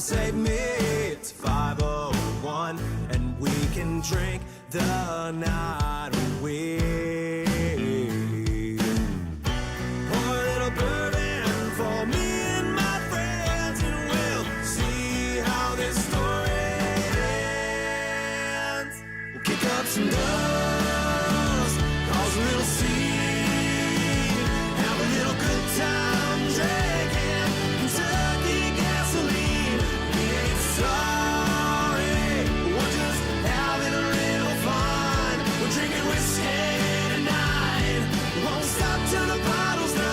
save me. It's 5:01 and we can drink the night away. Pour a little bourbon for me and my friends, and we'll see how this story ends. We'll kick up some dust, cause a little scene, have a little good time drinking Kentucky gasoline. We ain't sorry, we're just having a little fun. We're drinking whiskey tonight, won't stop till the bottle's done.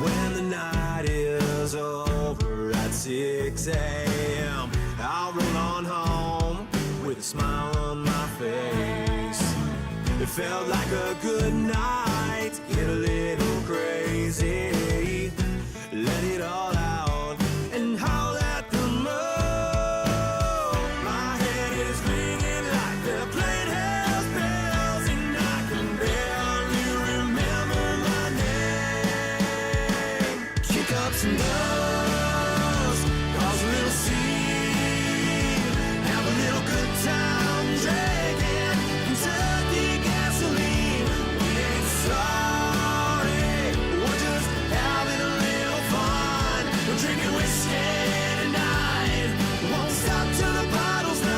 When the night is over at 6 a.m., I'll roll on home with a smile on my face. It felt like a good night to get a little crazy, let it all out and howl at the moon. My head is ringing like they're playing house bells, and I can barely remember my name. Kick up some dust, cause a little scene, have a little good time drinking Kentucky gasoline. We ain't sorry, we're just having a little fun. We're drinking whiskey tonight, won't stop till the bottle's done.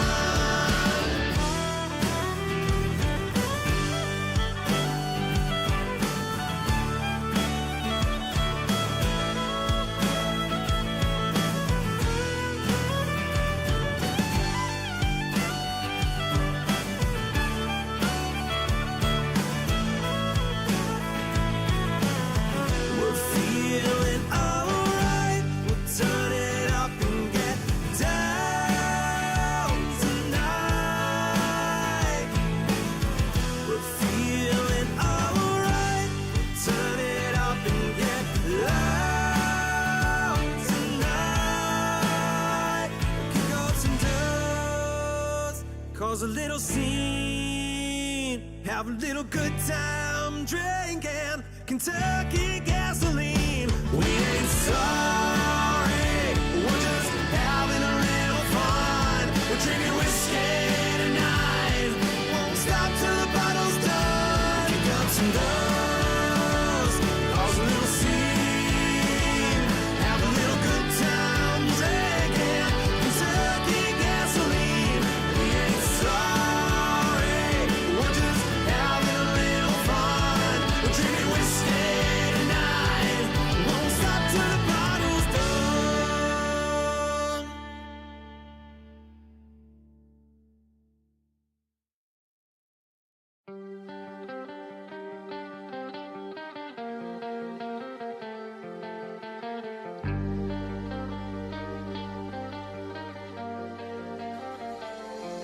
We're feeling alright, we'll turn it up and get down tonight. We're feeling alright, we'll turn it up and get loud tonight. Kick up some dust, cause a little scene, have a little good time drinking Kentucky gasoline. We ain't sorry, we're just having a little fun. We're drinking whiskey tonight, won't stop till the bottle's done. Kick up some dust, cause a little scene, have a little good time drinking Kentucky gasoline. We ain't sorry, we're just having a little fun. We're drinking whiskey tonight, won't stop till the bottle's done.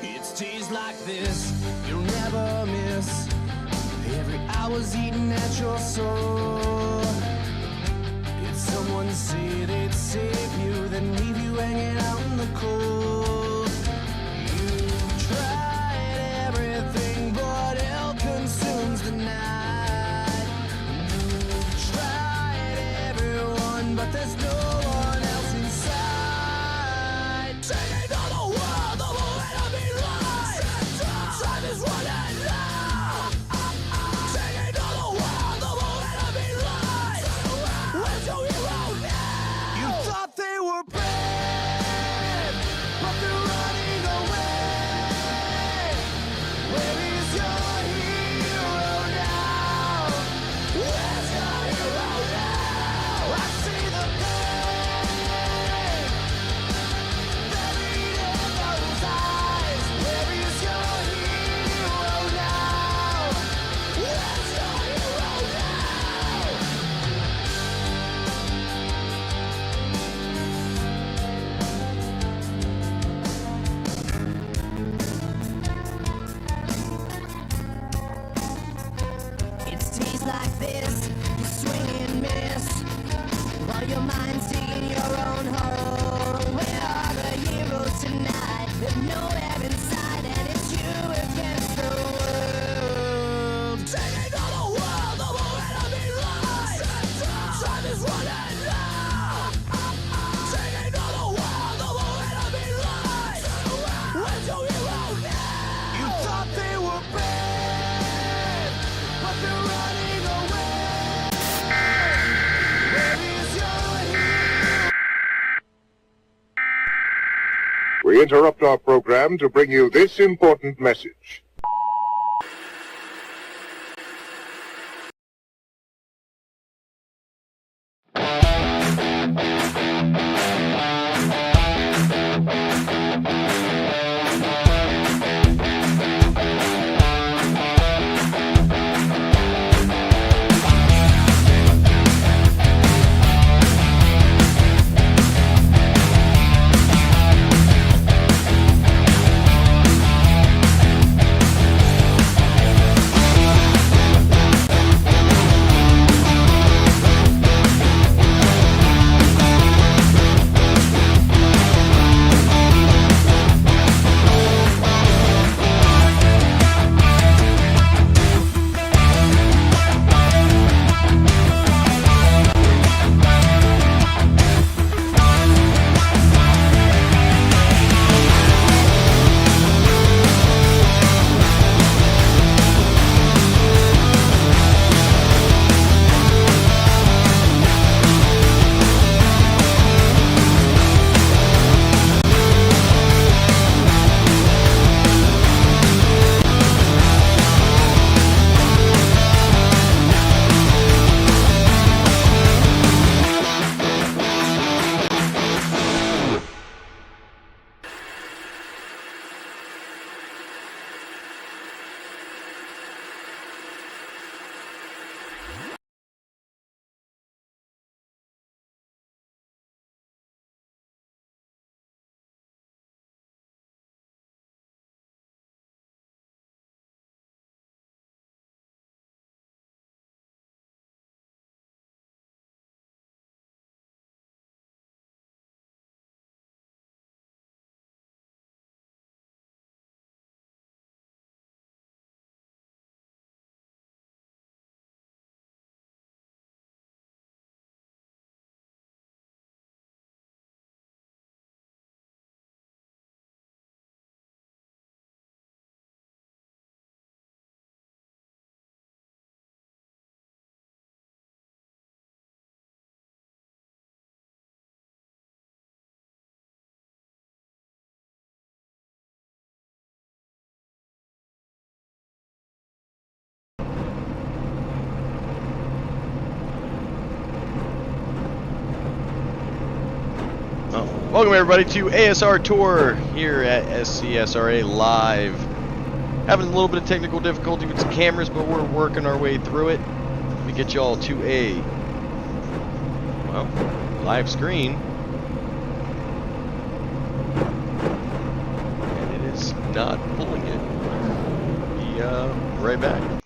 It's days like this you'll never miss. Every hour's eating at your soul. If someone say they'd save you, then leave you hanging out in the cold. You've tried everything, but hell consumes the night. You've tried everyone, but there's no one else inside. Singing to the world, the moment of me life. Time is running out. Singing to the world, the moment of me life. Where's your hero now? You thought they were brave, We interrupt our program to bring you this important message. Welcome everybody to ASR Tour here at SCSRA Live. Having a little bit of technical difficulty with the cameras, but we're working our way through it. Let me get y'all to a, well, live screen. And it is not pulling it. Be right back.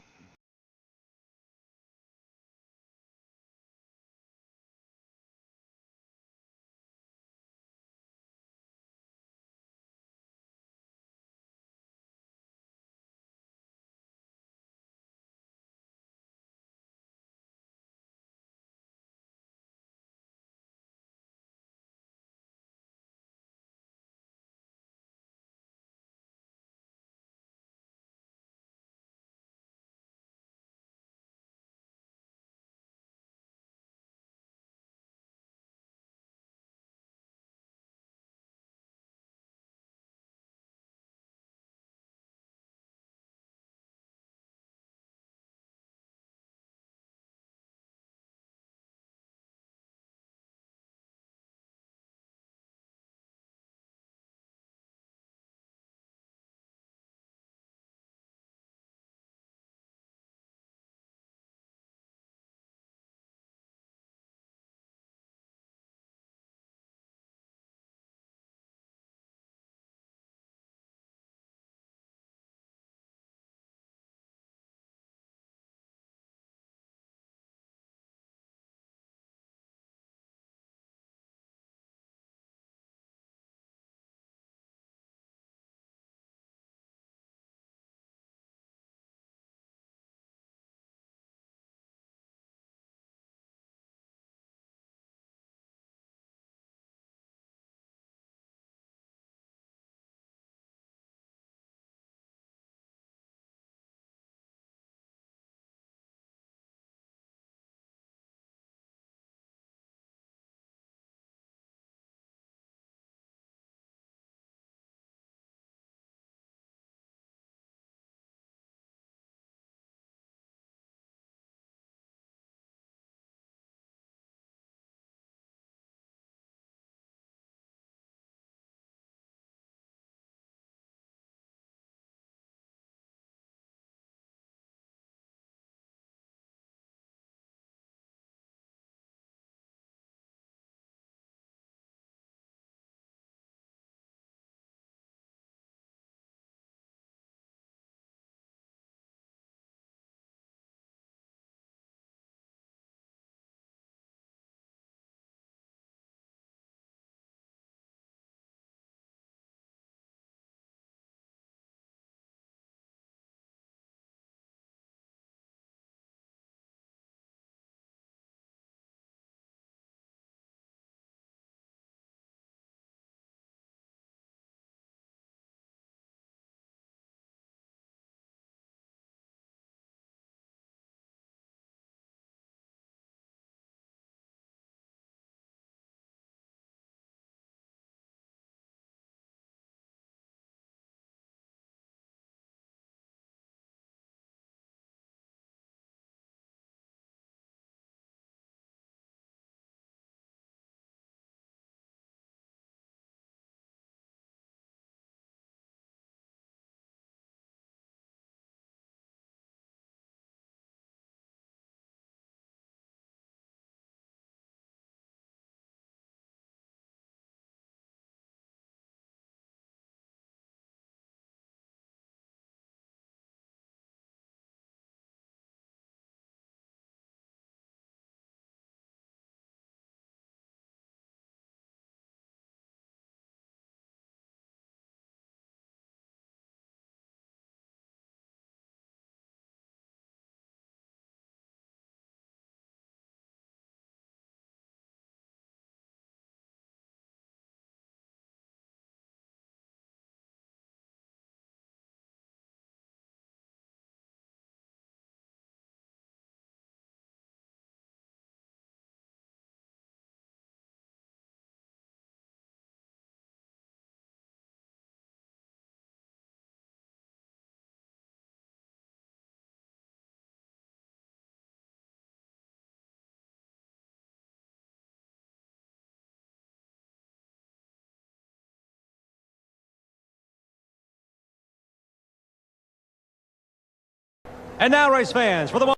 And now, race fans, for the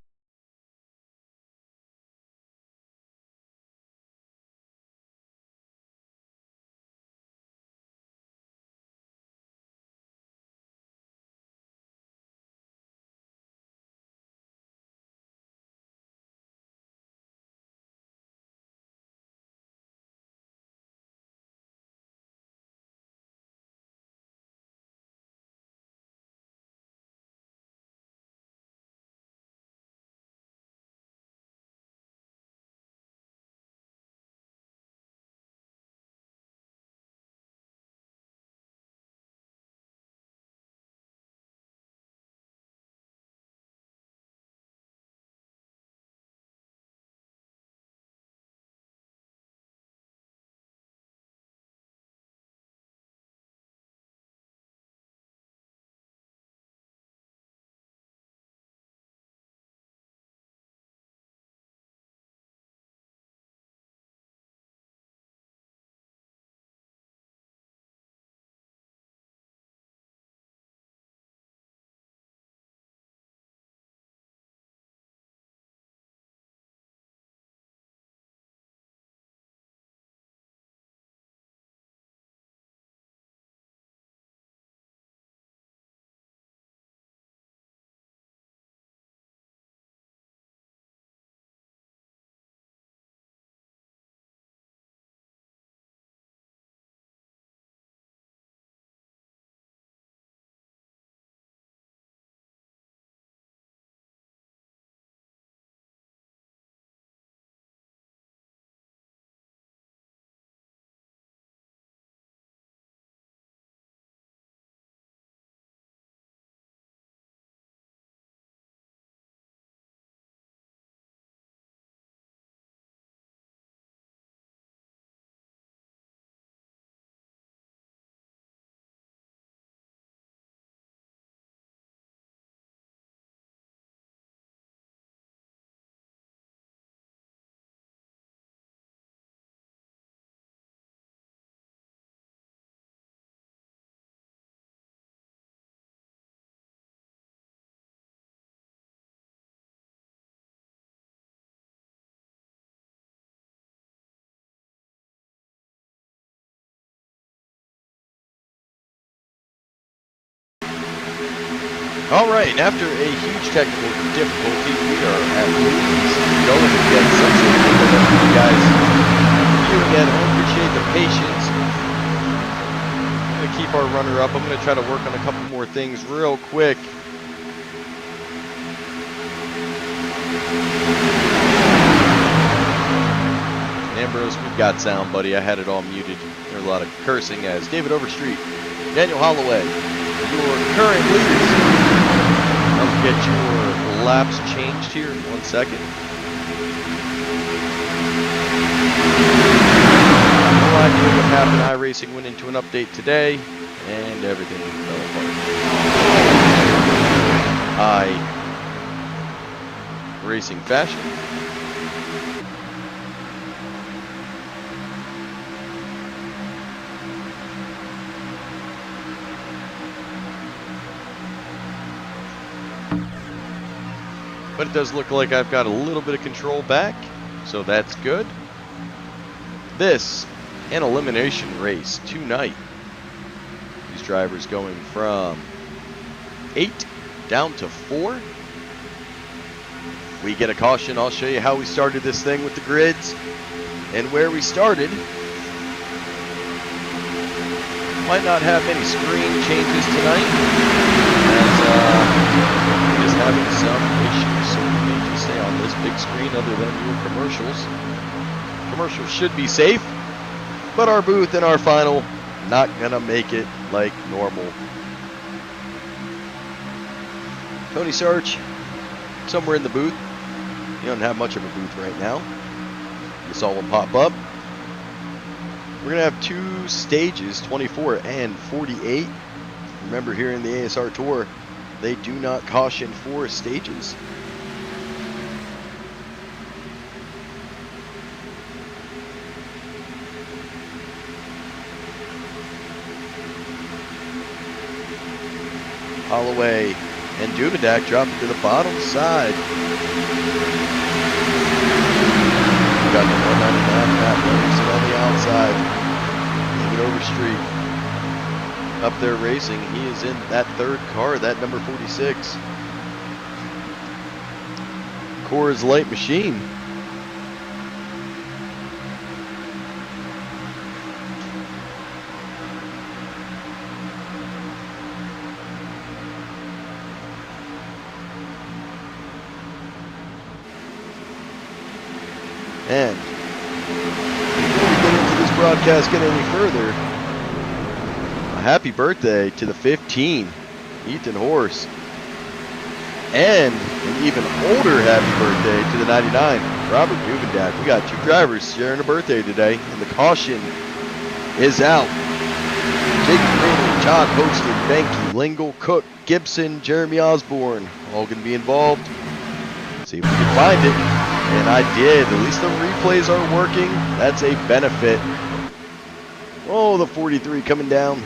All right, and after a huge technical difficulty, we are at least going to get some sort of video for you guys. Viewing at home, appreciate the patience. I'm going to keep our runner up. I'm going to try to work on a couple more things real quick. Ambrose, we've got sound, buddy. I had it all muted. There's a lot of cursing as David Overstreet, Daniel Holloway, your current leaders. I'll get your laps changed here in 1 second. No idea what happened. iRacing went into an update today, and everything fell apart. iRacing fashion. But it does look like I've got a little bit of control back, so that's good. This, an elimination race tonight. These drivers going from 8 down to 4. We get a caution. I'll show you how we started this thing with the grids and where we started. Might not have many screen changes tonight, as just having some issues, so we may just stay on this big screen other than your commercials. Commercials should be safe, but our booth and our final not gonna make it like normal. Tony Starch, somewhere in the booth. You don't have much of a booth right now. This all will pop up. We're gonna have 2 stages, 24 and 48. Remember, here in the ASR Tour, they do not caution 4 stages. Holloway And Duvidak dropping to the bottom side. We got the 199 Matt Williamson on the outside. David Overstreet up there racing. He is in that third car, that number 46. Coors Light machine. And before we get into this broadcast get any further, a happy birthday to the 15, Ethan Horse. And an even older happy birthday to the 99, Robert Duvendak. We got two drivers sharing a birthday today, and the caution is out. Jacob Rainey, Todd Poston, Benke, Lingle, Cook, Gibson, Jeremy Osborne, all going to be involved. See if we can find it. And I did. At least the replays are working. That's a benefit. Oh, the 43 coming down.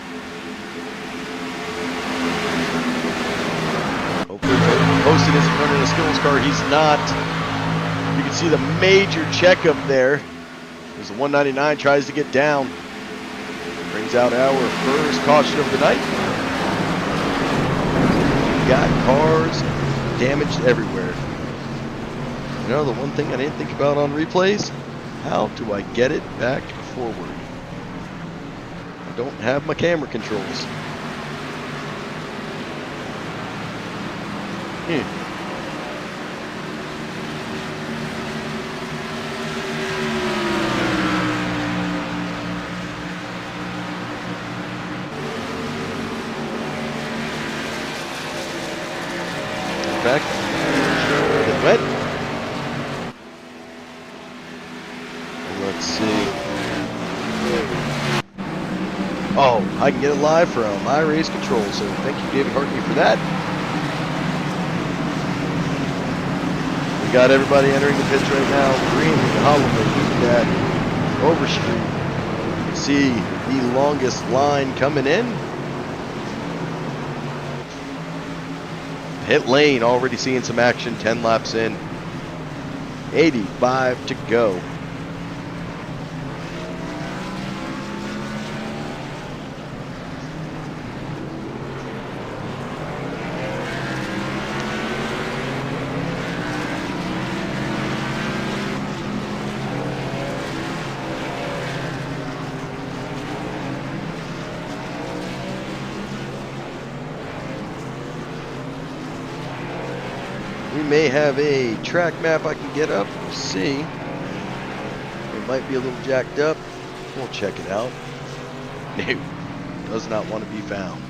Hopefully Poston isn't running a skills car. He's not. You can see the major check up there. As the 199 tries to get down. Brings out our first caution of the night. Got cars damaged everywhere. You know, the one thing I didn't think about on replays, how do I get it back forward? I don't have my camera controls. Back. Get wet. Let's see. Oh, I can get it live from iRace Control, so thank you, David Hartley, for that. We got everybody entering the pits right now. Greenlee, Holloway, Duvendak, Overstreet. You can see the longest line coming in. Pit lane already seeing some action, 10 laps in. 85 to go. We may have a track map I can get up. We'll see. It might be a little jacked up. We'll check it out. No, does not want to be found.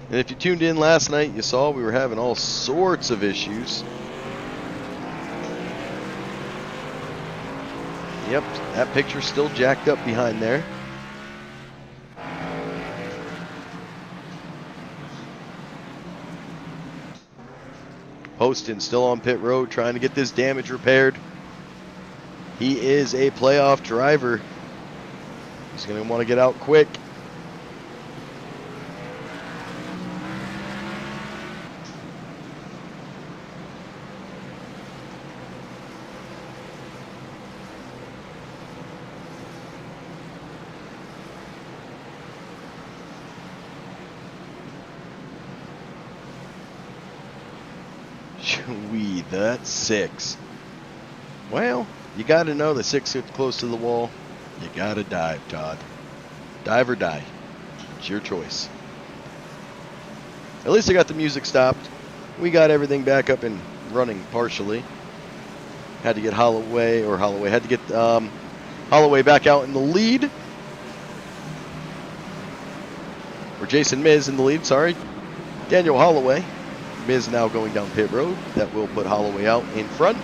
And if you tuned in last night, you saw we were having all sorts of issues. Yep, that picture's still jacked up behind there. Poston still on pit road trying to get this damage repaired. He is a playoff driver. He's going to want to get out quick. That's 6. Well, you got to know the 6 gets close to the wall. You got to dive, Todd. Dive or die. It's your choice. At least I got the music stopped. We got everything back up and running partially. Had to get Holloway back out in the lead. Or Jason Miz in the lead, sorry. Daniel Holloway. Miz now going down pit road. That will put Holloway out in front.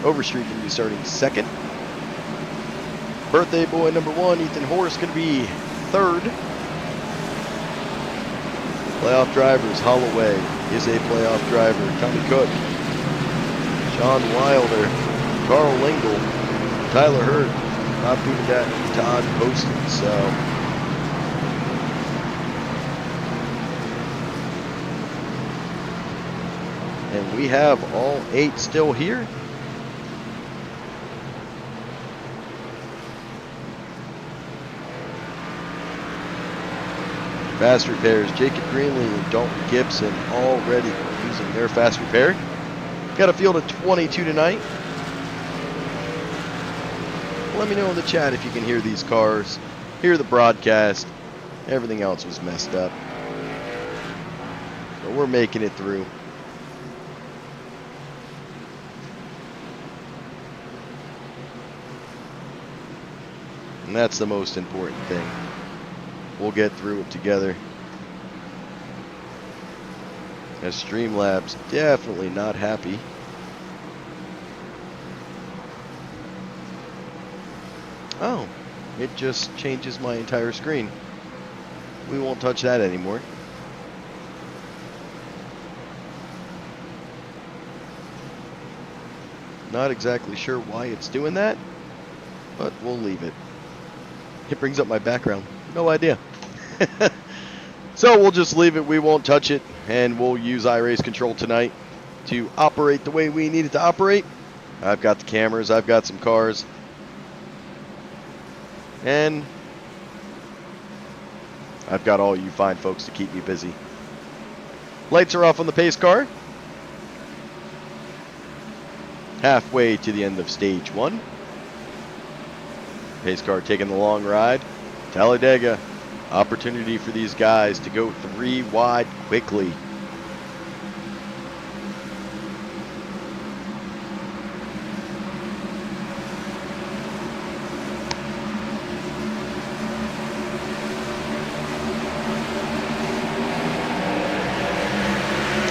Overstreet going to be starting second. Birthday boy number 1, Ethan Horse, going to be third. Playoff drivers, Holloway is a playoff driver. Tommy Cook, Sean Wilder, Carl Lingle, Tyler Hurd, Bob Duvendak, Todd Poston. So And we have all 8 still here. Fast repairs, Jacob Greenlee and Dalton Gibson already using their fast repair. Got a field of 22 tonight. Let me know in the chat if you can hear these cars, hear the broadcast. Everything else was messed up. So we're making it through. And that's the most important thing. We'll get through it together. As Streamlabs definitely not happy. Oh, it just changes my entire screen. We won't touch that anymore. Not exactly sure why it's doing that, but we'll leave it. It brings up my background. No idea. So we'll just leave it. We won't touch it, and we'll use iRace Control tonight to operate the way we need it to operate. I've got the cameras. I've got some cars. And I've got all you fine folks to keep me busy. Lights are off on the pace car. Halfway to the end of stage 1. Pace car taking the long ride. Talladega. Opportunity for these guys to go 3 wide quickly.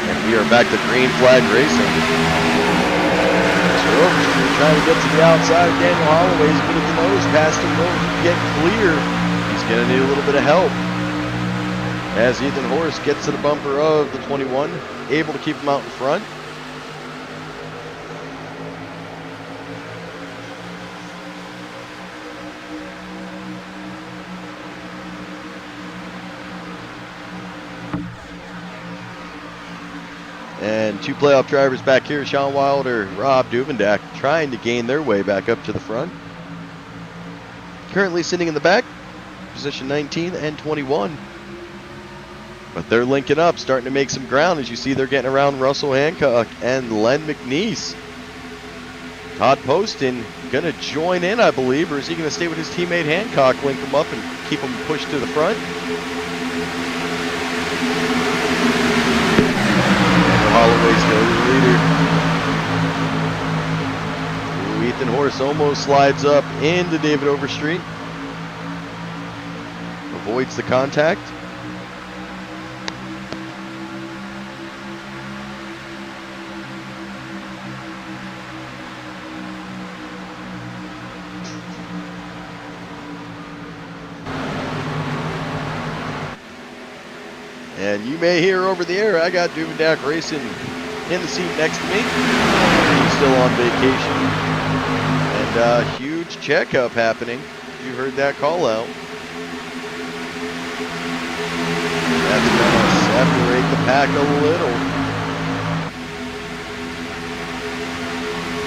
And we are back to green flag racing. So we're trying to get to the outside of Daniel Holloway's, but at the nose, past him, will get clear. Gonna need a little bit of help as Ethan Horst gets to the bumper of the 21, able to keep him out in front. And 2 playoff drivers back here, Sean Wilder, Rob Duvendak, trying to gain their way back up to the front. Currently sitting in the back, position 19 and 21. But they're linking up, starting to make some ground. As you see, they're getting around Russell Hancock and Len McNeese. Todd Poston going to join in, I believe, or is he going to stay with his teammate Hancock, link him up and keep him pushed to the front? And Holloway's the leader. Ooh, Ethan Horst almost slides up into David Overstreet. Avoids the contact. And you may hear over the air, I got Duvendak racing in the seat next to me. He's still on vacation. And a huge checkup happening. You heard that call out. That's going to separate the pack a little.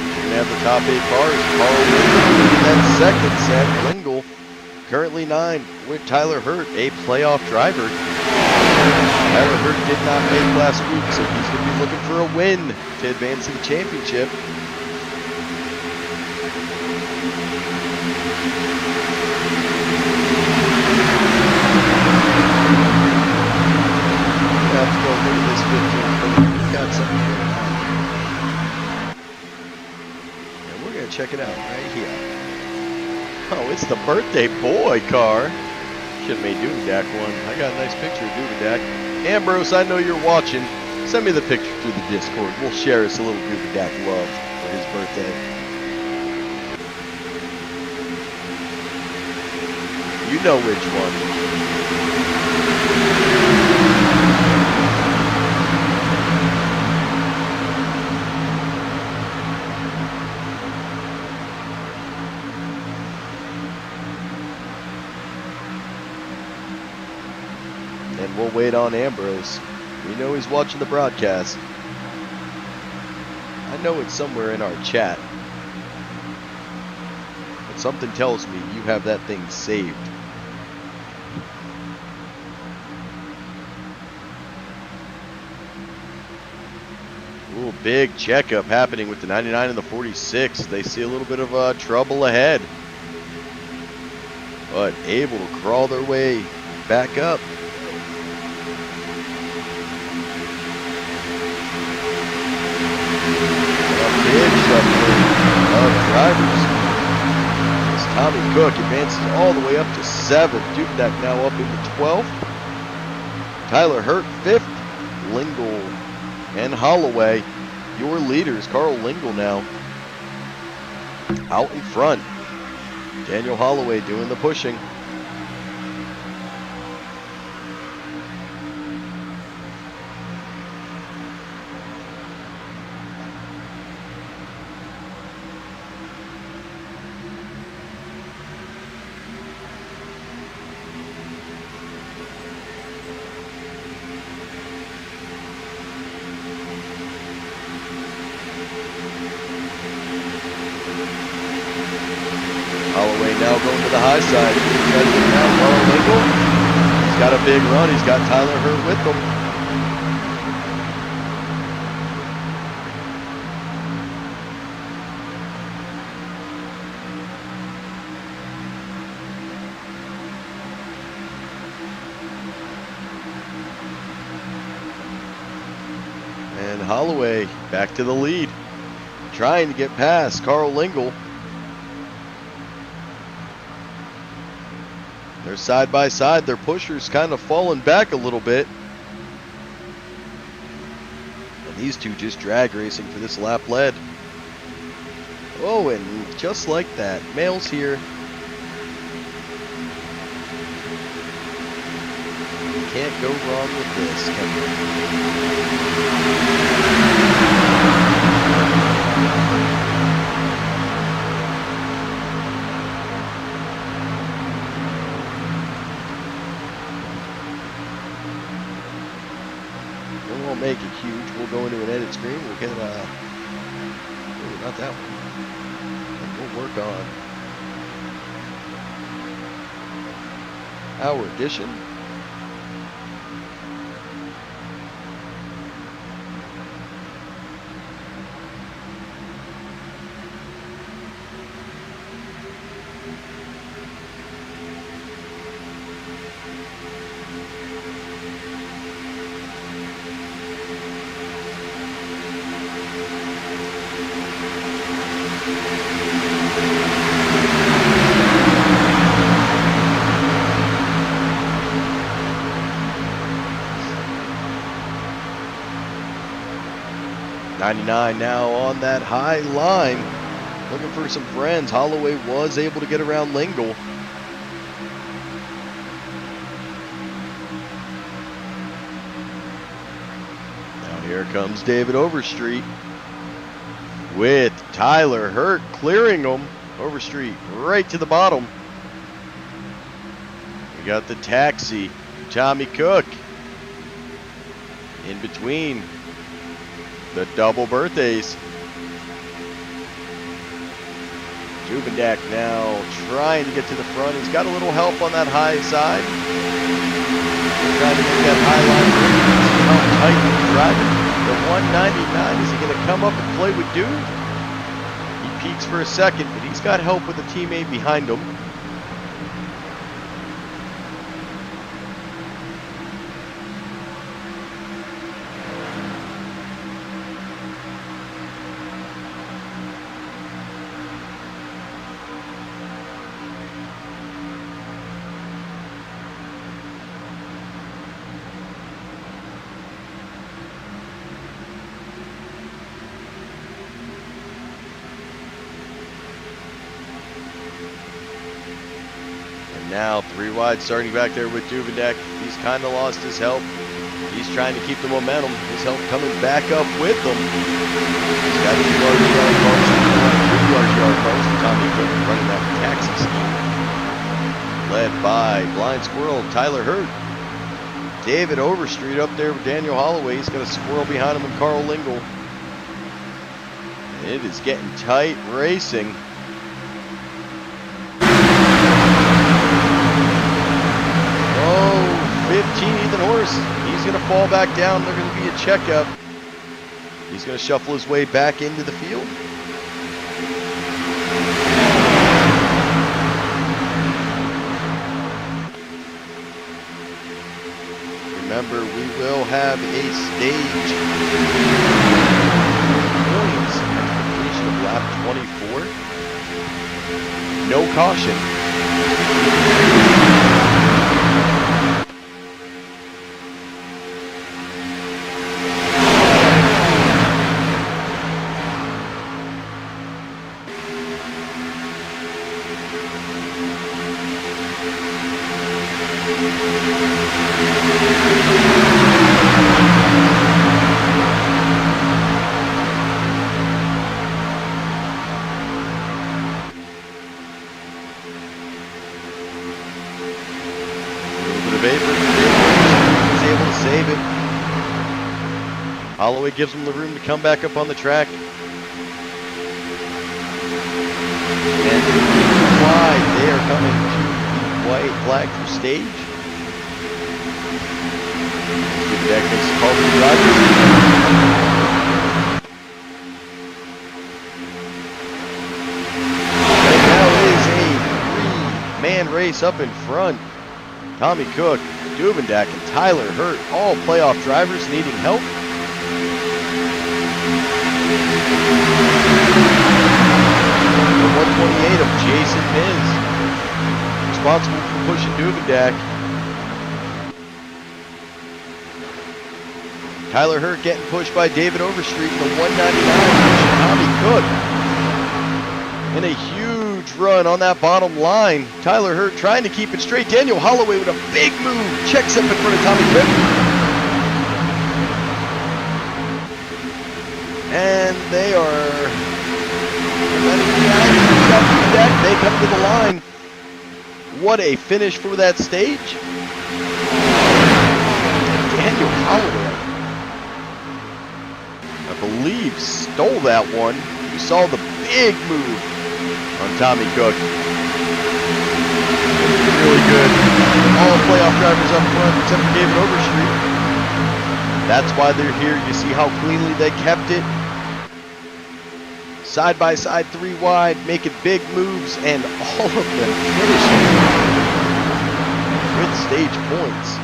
You're going to have the top 8 cars. Carl Wingle in that second set. Wingle currently 9 with Tyler Hurt, a playoff driver. Tyler Hurt did not make last week, so he's going to be looking for a win to advance to the championship. Let's go look at this 15. We've got something going on. And we're going to check it out right here. Oh, it's the birthday boy car. Should have made Duvendak one. I got a nice picture of Duvendak. Ambrose, I know you're watching. Send me the picture through the Discord. We'll share us a little Duvendak love for his birthday. You know which one. And we'll wait on Ambrose. We know he's watching the broadcast. I know it's somewhere in our chat. But something tells me you have that thing saved. Ooh, big checkup happening with the 99 and the 46. They see a little bit of trouble ahead. But able to crawl their way back up. A big shuffling of drivers. As Tommy Cook advances all the way up to 7th. Dubenak now up into 12th. Tyler Hurt 5th. Lingle and Holloway, your leaders. Carl Lingle now out in front. Daniel Holloway doing the pushing. Holloway now going to the high side. He's got to get down. Carl Lingle. He's got a big run. He's got Tyler Hurt with him. And Holloway back to the lead. Trying to get past Carl Lingle. They're side by side. Their pushers kind of falling back a little bit. And these two just drag racing for this lap lead. Oh, and just like that, Mail's here. Can't go wrong with this, can you? Won't make it huge. We'll go into an edit screen. We'll get oh, not that one. We'll work on our addition. '99 now on that high line, looking for some friends. Holloway was able to get around Lingle. Now here comes David Overstreet with Tyler Hurt clearing him. Overstreet right to the bottom. We got the taxi, Tommy Cook, in between the double birthdays. Dubenak now trying to get to the front. He's got a little help on that high side. Trying to make that high line work. See how tight he's driving. The 199, is he going to come up and play with Dude? He peaks for a second, but he's got help with a teammate behind him. Now 3 wide starting back there with Dubenak. He's kind of lost his help. He's trying to keep the momentum. His help coming back up with them. He's got 2 RGR cars. 3 RGR cars for Tommy Cook running that taxi scheme. Led by Blind Squirrel, Tyler Hurt. David Overstreet up there with Daniel Holloway. He's got a squirrel behind him and Carl Lingle. It is getting tight racing. Oh, 15 Ethan Horse. He's going to fall back down. There's going to be a checkup. He's going to shuffle his way back into the field. Remember, we will have a stage points at the completion of lap 24. No caution. Holloway gives them the room to come back up on the track. And wide, they are coming to the white flag for stage. That gets called the and now is a three-man race up in front. Tommy Cook, Duvendak, and Tyler Hurt, all playoff drivers needing help. The 128 of Jason Miz, responsible for pushing Duvendak. Tyler Hurt getting pushed by David Overstreet in the 199, pushing Tommy Cook. And a huge run on that bottom line. Tyler Hurt trying to keep it straight. Daniel Holloway with a big move, checks up in front of Tommy Cook. And they are they come to the line. What a finish for that stage. Daniel Holloway, I believe, stole that one. You saw the big move on Tommy Cook. Really good. All playoff drivers up front except for David Overstreet. That's why they're here. You see how cleanly they kept it. Side by side, three wide, making big moves, and all of them finishing with stage points.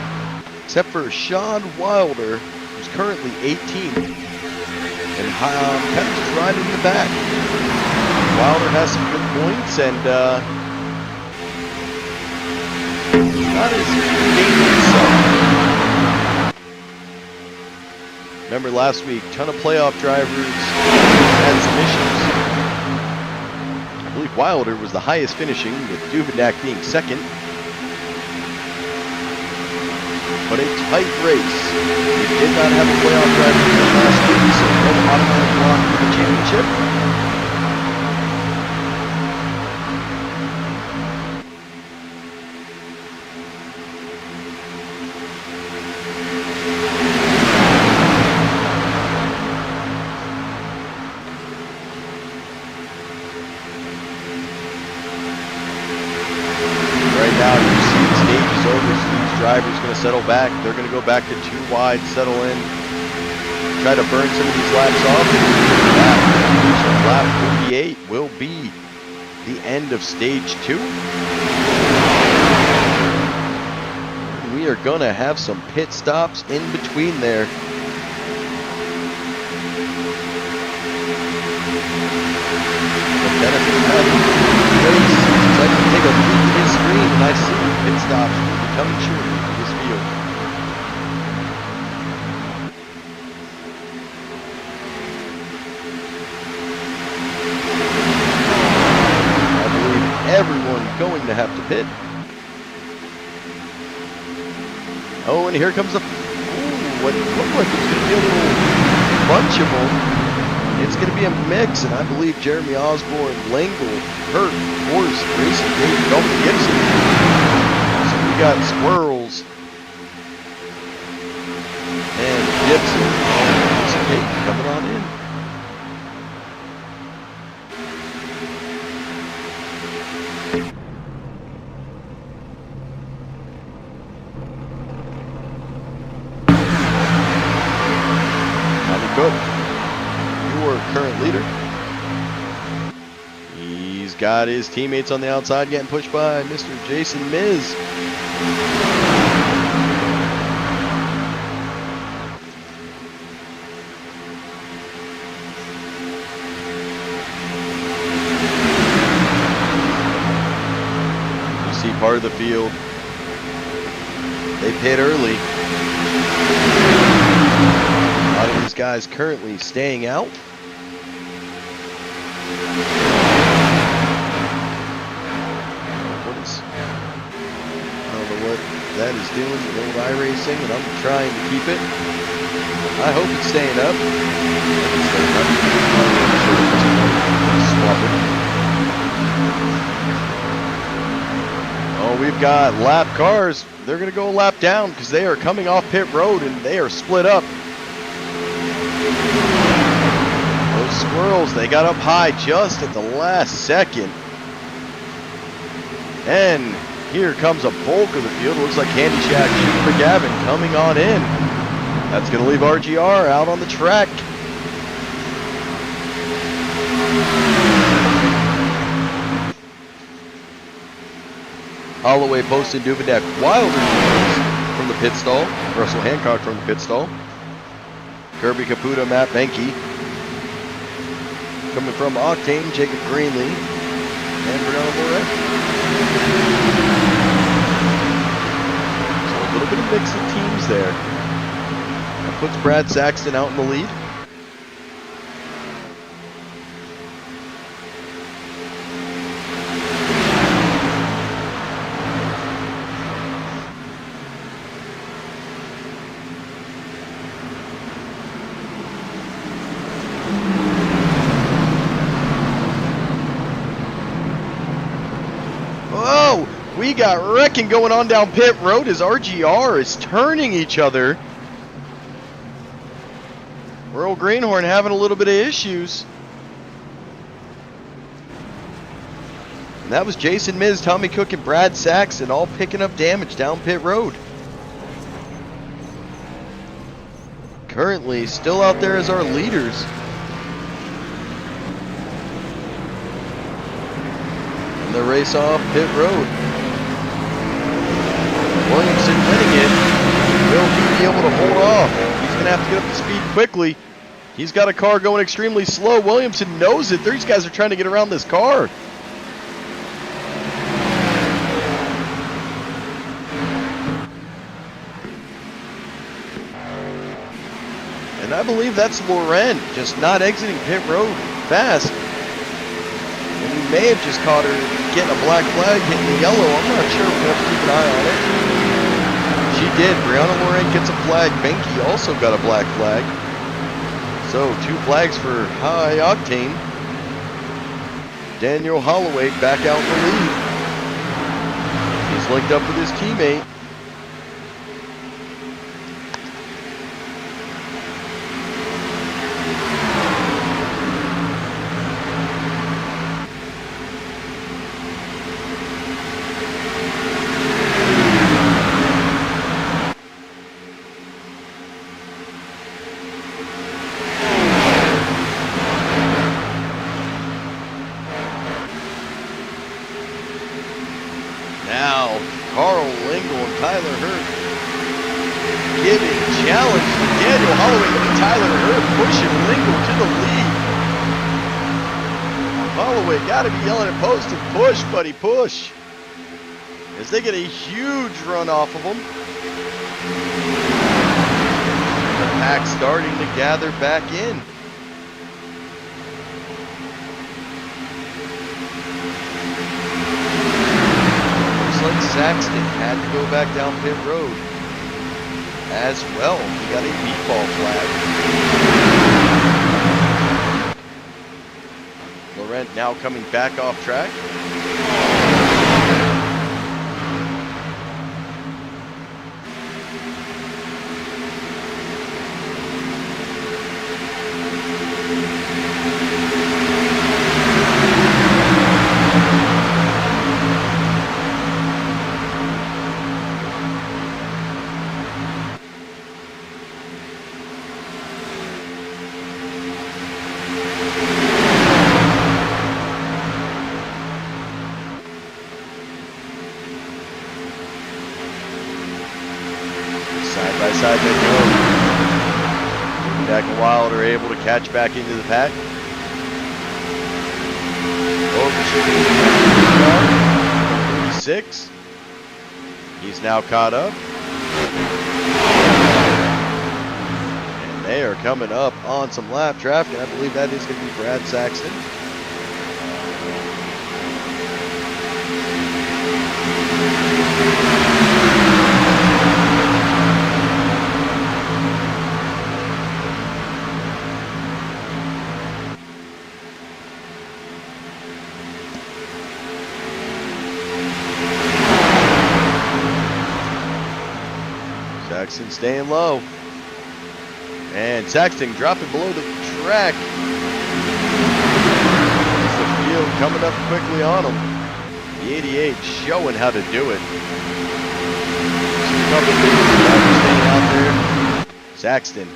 Except for Sean Wilder, who's currently 18th, and kind of just riding in the back. Wilder has some good points, and not as dangerous. Remember last week, ton of playoff drivers had some issues. I believe Wilder was the highest finishing, with Duvendak being second. But a tight race. We did not have a playoff driver last week, so no automatic lock for the championship. Driver's going to settle back. They're going to go back to two wide, settle in, try to burn some of these laps off. Lap 48 will be the end of stage 2. We are going to have some pit stops in between there. The benefit of having a race is I can take a look at his screen and I see pit stops coming short into this field. I believe everyone's going to have to pit. Oh, and here comes a... what looked like it's going to be a little bunch of them. It's going to be a mix, and I believe Jeremy Osborne, Langle, Hurt, Horse, Racing, Dave, Dalton Gibson. We got Squirrels and Gibson and Kate coming on in. Cook, your current leader. He's got his teammates on the outside getting pushed by Mr. Jason Miz. You see part of the field. They pit early. A lot of these guys currently staying out. I don't know what that is doing, the old iRacing, and I'm trying to keep it. I hope it's staying up. Swap it. Oh, we've got lap cars. They're going to go a lap down because they are coming off pit road and they are split up. Those squirrels, they got up high just at the last second. And here comes a bulk of the field. Looks like Handy Shack Shooter McGavin coming on in. That's going to leave RGR out on the track. Holloway posted Duveneck Wilder from the pit stall. Russell Hancock from the pit stall. Kirby Caputa, Matt Benke. Coming from Octane, Jacob Greenlee. And Bernardo Moret. So a little bit of mix of teams there. That puts Brad Saxton out in the lead. We got wrecking going on down pit road as RGR is turning each other. Earl Greenhorn having a little bit of issues. And that was Jason Miz, Tommy Cook, and Brad Saxton all picking up damage down pit road. Currently still out there as our leaders. And the race off pit road. Williamson winning it. Will he be able to hold off? He's going to have to get up to speed quickly. He's got a car going extremely slow. Williamson knows it. These guys are trying to get around this car. And I believe that's Loren just not exiting pit road fast. And we may have just caught her getting a black flag, hitting the yellow. I'm not sure. We'll have to keep an eye on it. She did. Brianna Loren gets a flag. Benke also got a black flag. So 2 flags for High Octane. Daniel Holloway back out in the lead. He's linked up with his teammate. Now, Carl Lingle and Tyler Hurt giving challenge to Daniel Holloway and Tyler Hurt pushing Lingle to the lead. Holloway got to be yelling at Poston, push, buddy, push. As they get a huge run off of them. The pack starting to gather back in. Like Saxton had to go back down pit road as well. He got a meatball flag. Laurent now coming back off track. Dak and Wild are able to catch back into the pack. Over 36. He's now caught up. And they are coming up on some lap traffic, and I believe that is going to be Brad Saxton. Saxton staying low. And Saxton dropping below the track. It's the field coming up quickly on him. The 88 showing how to do it. Staying out there. Saxton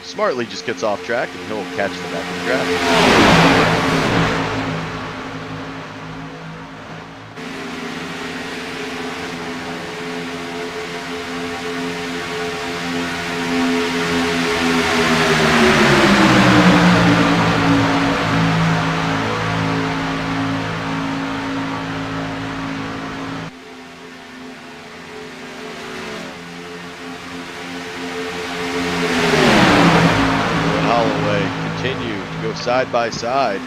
smartly just gets off track and he'll catch the back of the track. Continue to go side by side.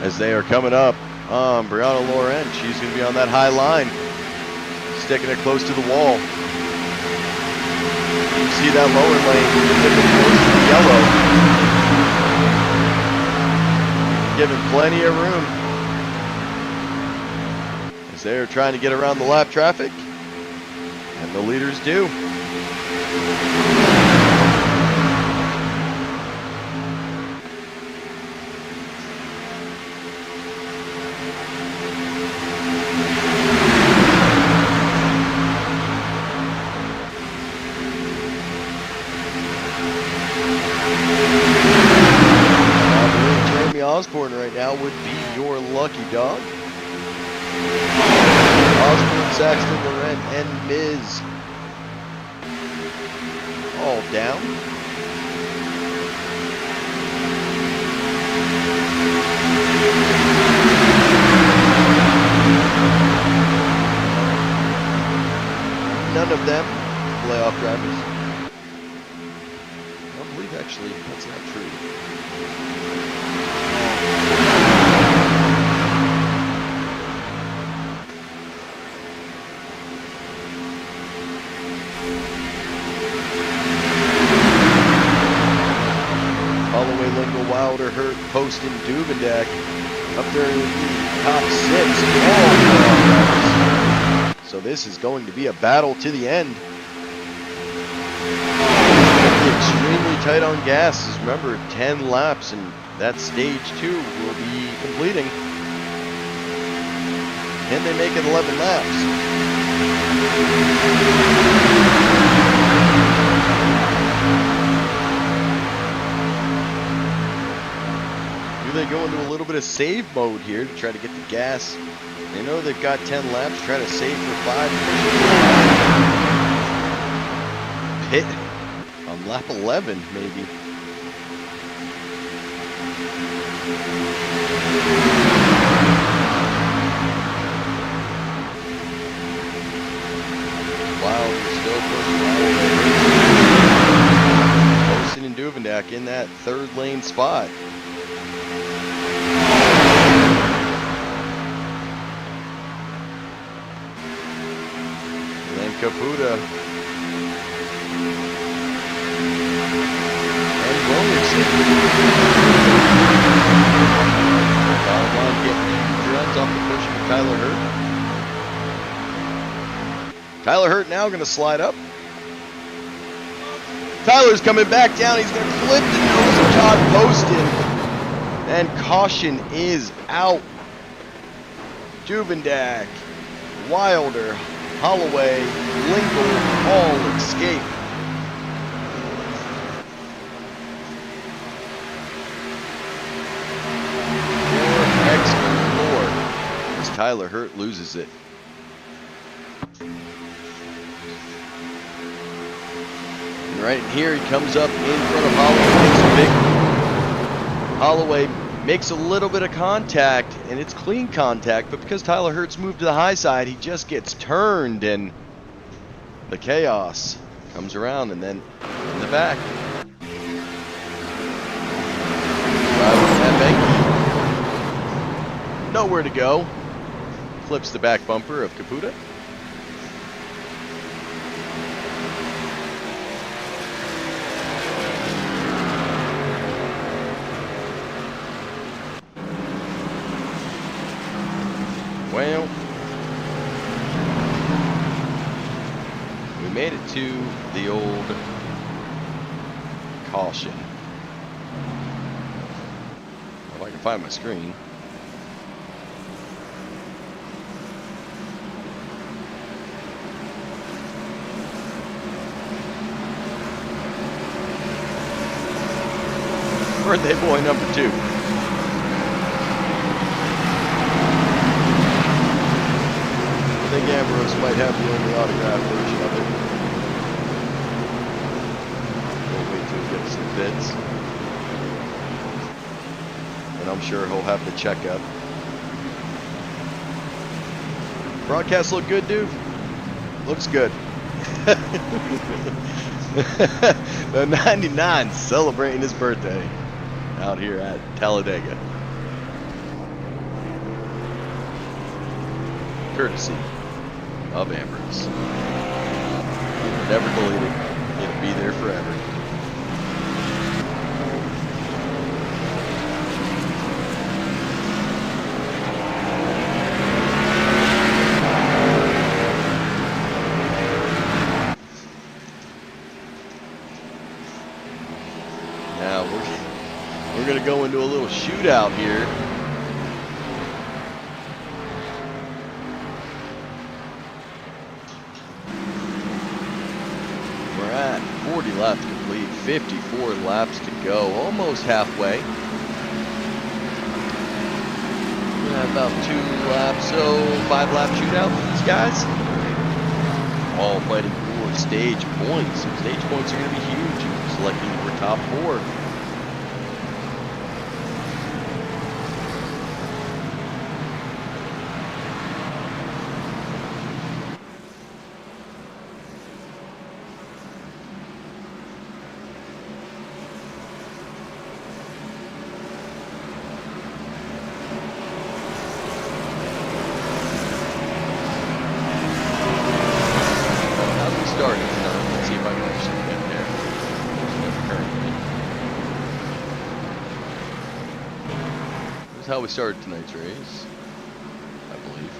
As they are coming up, Brianna Laurent, she's going to be on that high line. Sticking it close to the wall. You see that lower lane sticking close to the yellow. Giving plenty of room. As they're trying to get around the lap traffic. And the leaders do. Osborne right now would be your lucky dog. Osborne, Saxton, Laurent, and Miz all down. None of them playoff drivers. I believe actually that's not true. Holloway, Lingle, Wilder, Hurt, Post, and Duvendak up there in the top 6. So this is going to be a battle to the end. Extremely tight on gas. Remember, 10 laps, and that stage 2 will be completing. Can they make it 11 laps? Do they go into a little bit of save mode here to try to get the gas? They know they've got 10 laps. Try to save for 5. Pit on lap 11, maybe. Wilder still pushing Poston and Duvendak in that third lane spot. Then Caputa and Williamson. Bottom getting runs off the push from Tyler Hurt. Tyler Hurt now going to slide up. Tyler's coming back down. He's going to clip the nose of Todd Poston. And caution is out. Juvendak, Wilder, Holloway, Linkle, all escape. Explore as Tyler Hurt loses it. And right here he comes up in front of Holloway. Holloway makes a little bit of contact, and it's clean contact, but because Tyler Hurt's moved to the high side, he just gets turned, and the chaos comes around, and then in the back. Nowhere to go. Flips the back bumper of Caputa. Well, we made it to the old caution. If I can find my screen. Birthday boy number 2. I think Ambrose might have the only autographed version of it. We'll wait till he gets some bits. And I'm sure he'll have the checkup. Broadcast look good, dude? Looks good. The 99 celebrating his birthday out here at Talladega. Courtesy of Ambrose. Never deleted. It'll be there forever. Now we're gonna go into a little shootout here. We're at 40 laps complete, 54 laps to go, almost halfway. We have about 2 laps, so 5-lap shootout for these guys. All fighting for stage points. Stage points are going to be huge. Selecting for top 4. How we started tonight's race, I believe.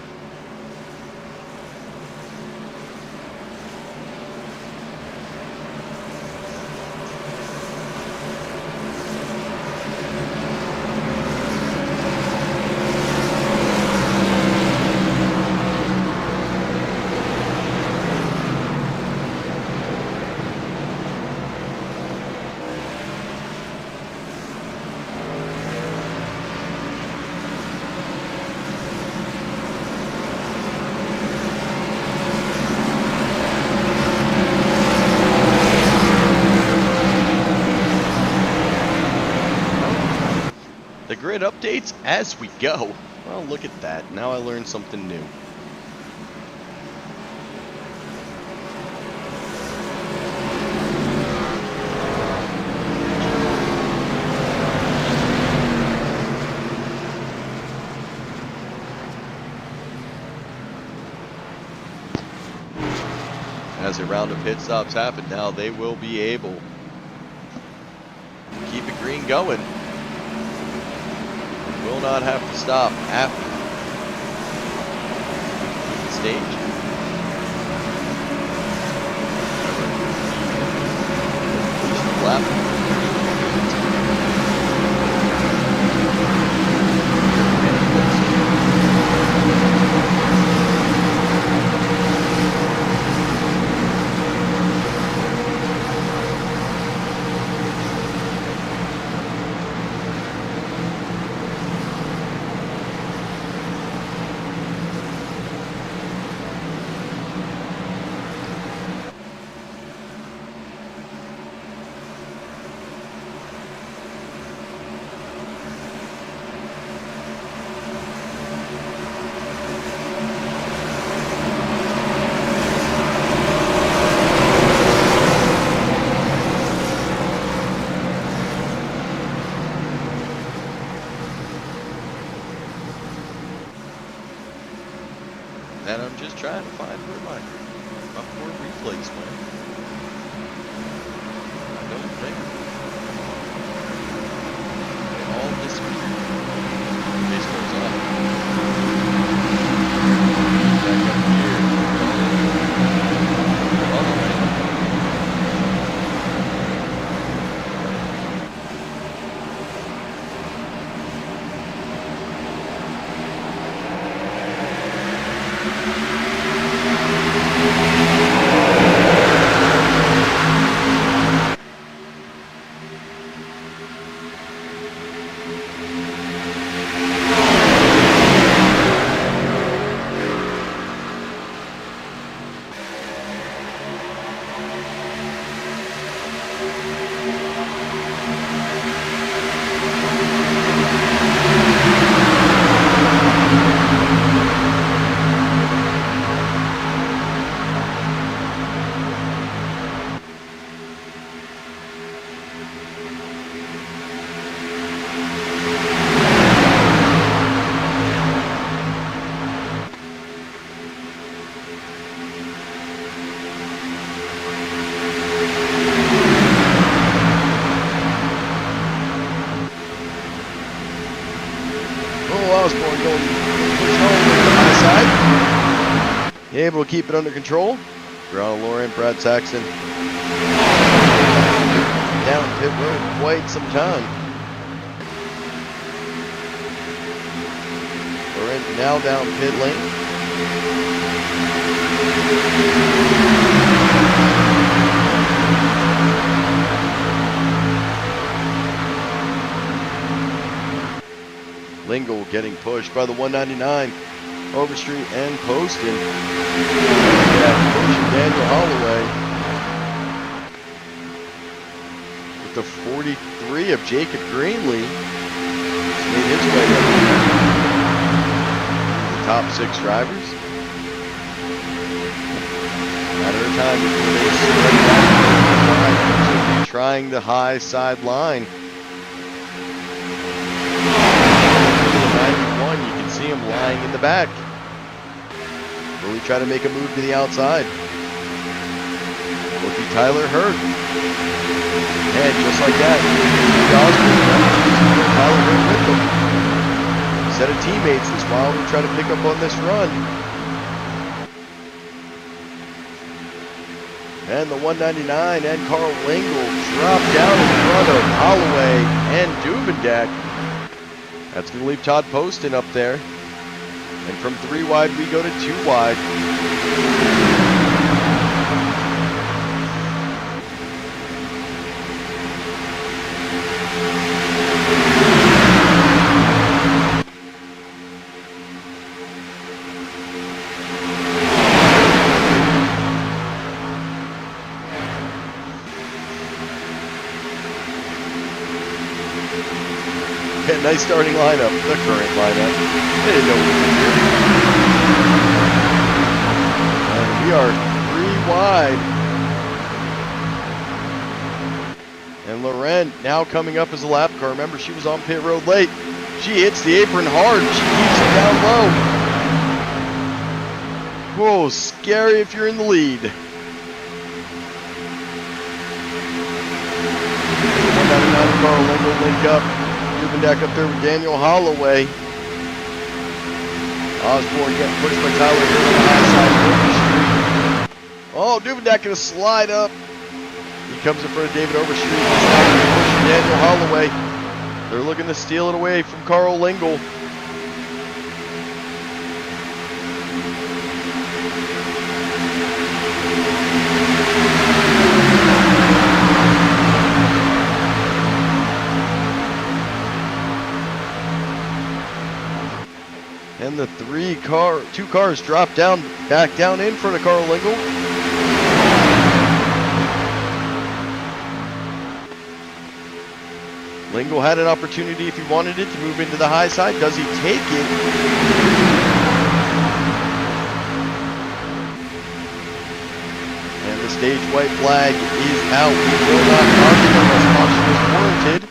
Grid updates as we go. Well, look at that. Now I learned something new. As a round of pit stops happen now, they will be able to keep it green going. Will not have to stop after the stage. Lap. I'm just trying to find where my poor replays went. I don't think they all disappeared. Case goes up. Back up here. All the way. Able to keep it under control. Ground Laurent, Brad Saxon down pit road quite some time. Laurent now down pit lane. Lingle getting pushed by the 199. Overstreet and Poston. Pushing Daniel Holloway. With the 43 of Jacob Greenlee. He's made his way up the top 6 drivers. Matter of time before they spread back. Trying the high side line. You can see him lying in the back. Will he try to make a move to the outside? Will it be Tyler Hurd? And just like that, Tyler Hurd with them. Set of teammates this while we try to pick up on this run. And the 199 and Carl Lingle drop down in front of Holloway and Duvendak. That's going to leave Todd Poston up there. And from 3 wide, we go to 2 wide. Yeah, nice starting lineup, the current lineup. They didn't know we were here. And we are 3 wide. And Laurent now coming up as a lap car. Remember, she was on pit road late. She hits the apron hard. She keeps it down low. Whoa, scary if you're in the lead. 199 Carl Lingle link up. Duvendak up there with Daniel Holloway. Osborne getting pushed by Tyler Hurd on the high side of Overstreet. Oh, Duvendak gonna slide up. He comes in front of David Overstreet. He's now pushing Daniel Holloway. They're looking to steal it away from Carl Lingle. And the 2 cars drop down, back down in front of Carl Lingle. Lingle had an opportunity if he wanted it to move into the high side. Does he take it? And the stage white flag is out. We will not caution unless caution is warranted.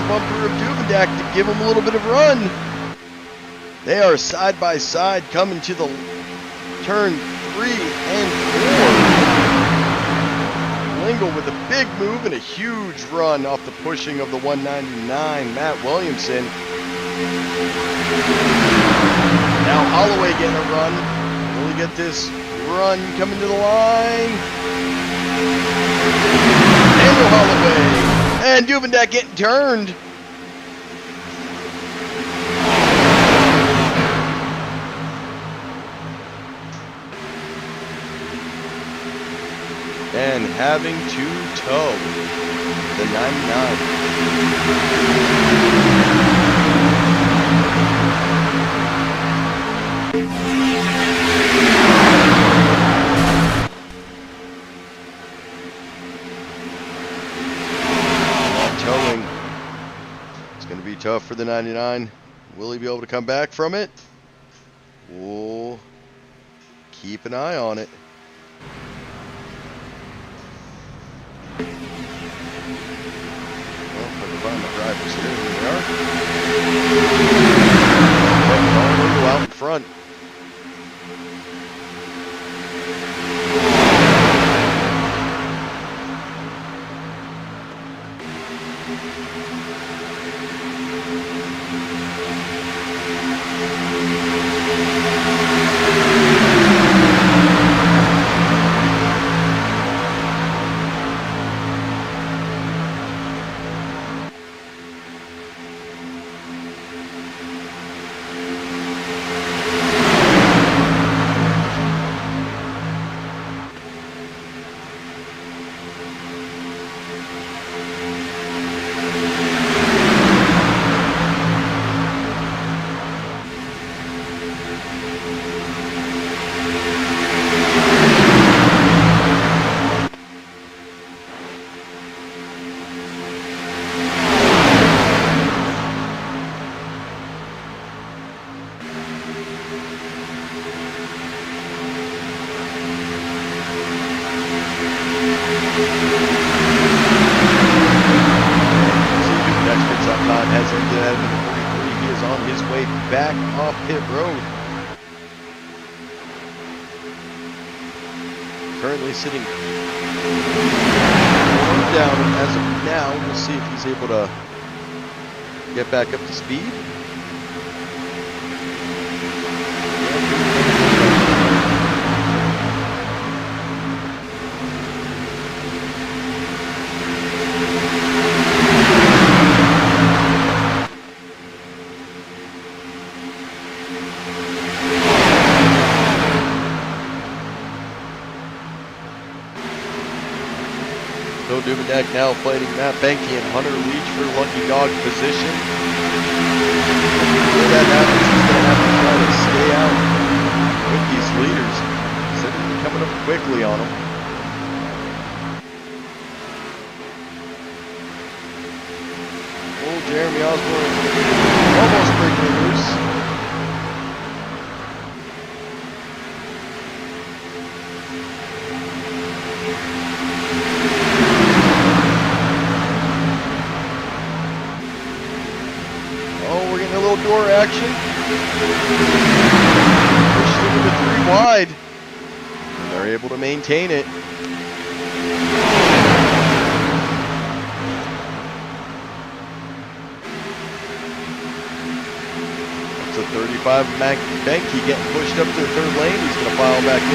bumper of Duvendak to give him a little bit of run. They are side by side coming to the turn 3 and 4. Lingle with a big move and a huge run off the pushing of the 199, Matt Williamson. Now Holloway getting a run. Will he get this run coming to the line? Daniel Holloway. And Duvendak getting turned. And having to tow the 99. Towing. It's going to be tough for the 99. Will he be able to come back from it? We'll keep an eye on it. Find the drivers here. Here they are. Go out in front. Has ended at number 43. He is on his way back off pit road. Currently sitting down as of now. We'll see if he's able to get back up to speed. Duvendak now fighting Matt Benke and Hunter Leach for lucky dog position. Before that happens, he's going to have to try to stay out with these leaders. So they're coming up quickly on them. Oh, Jeremy Osborne almost breaking loose. Door action. Pushed into the 3 wide. And they're able to maintain it. That's a 35 Mac Benke getting pushed up to the 3rd lane. He's going to file back in.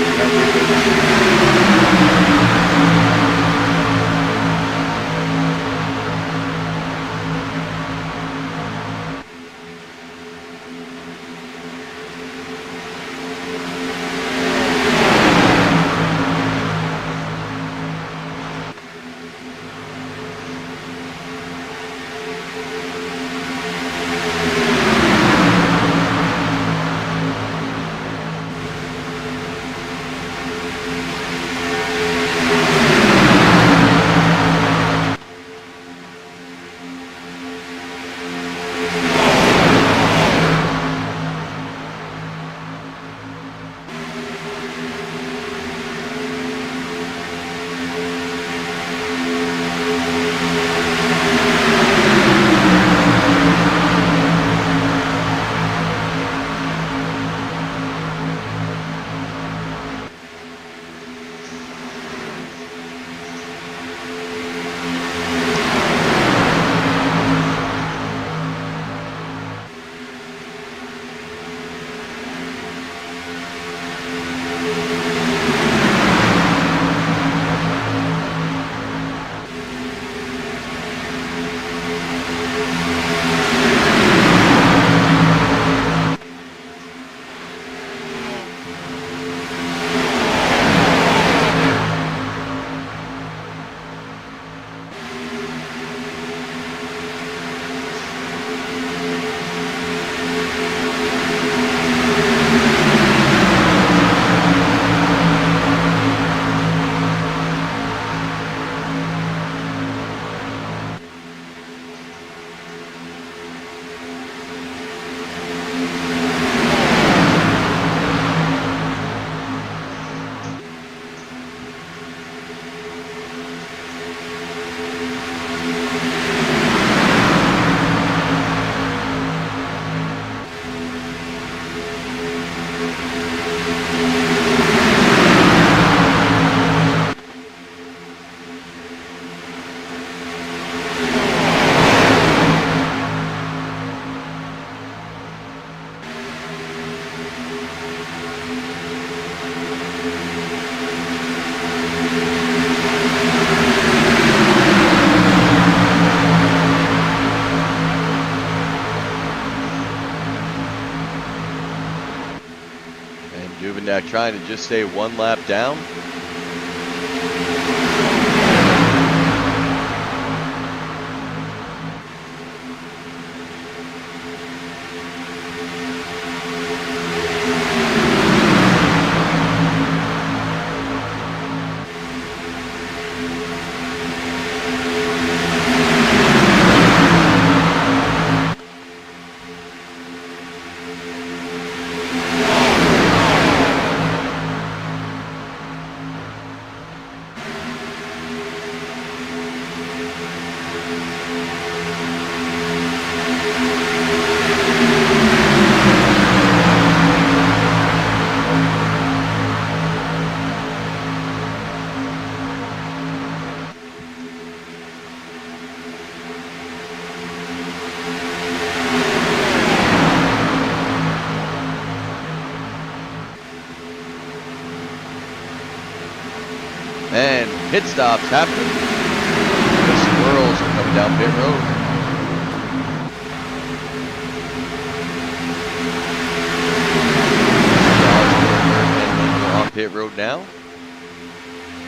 Duvendak trying to just stay one lap down. And pit stops happening. The squirrels are coming down pit road. On pit road now.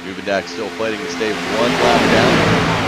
Duvendak still fighting to stay one lap down.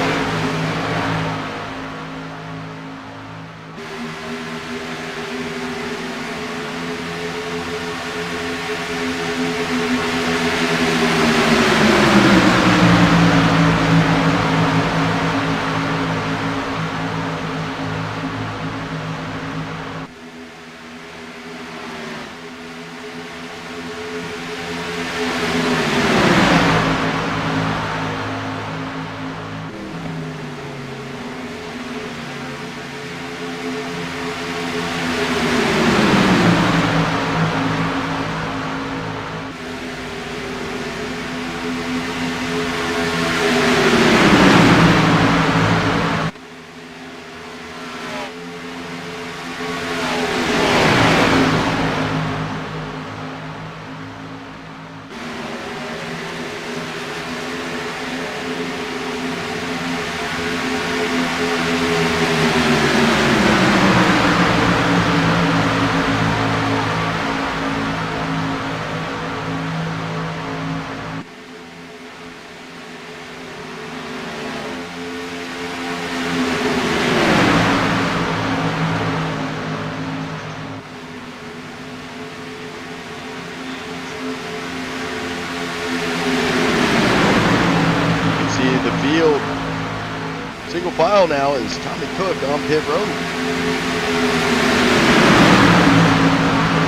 Single file now is Tommy Cook on pit road.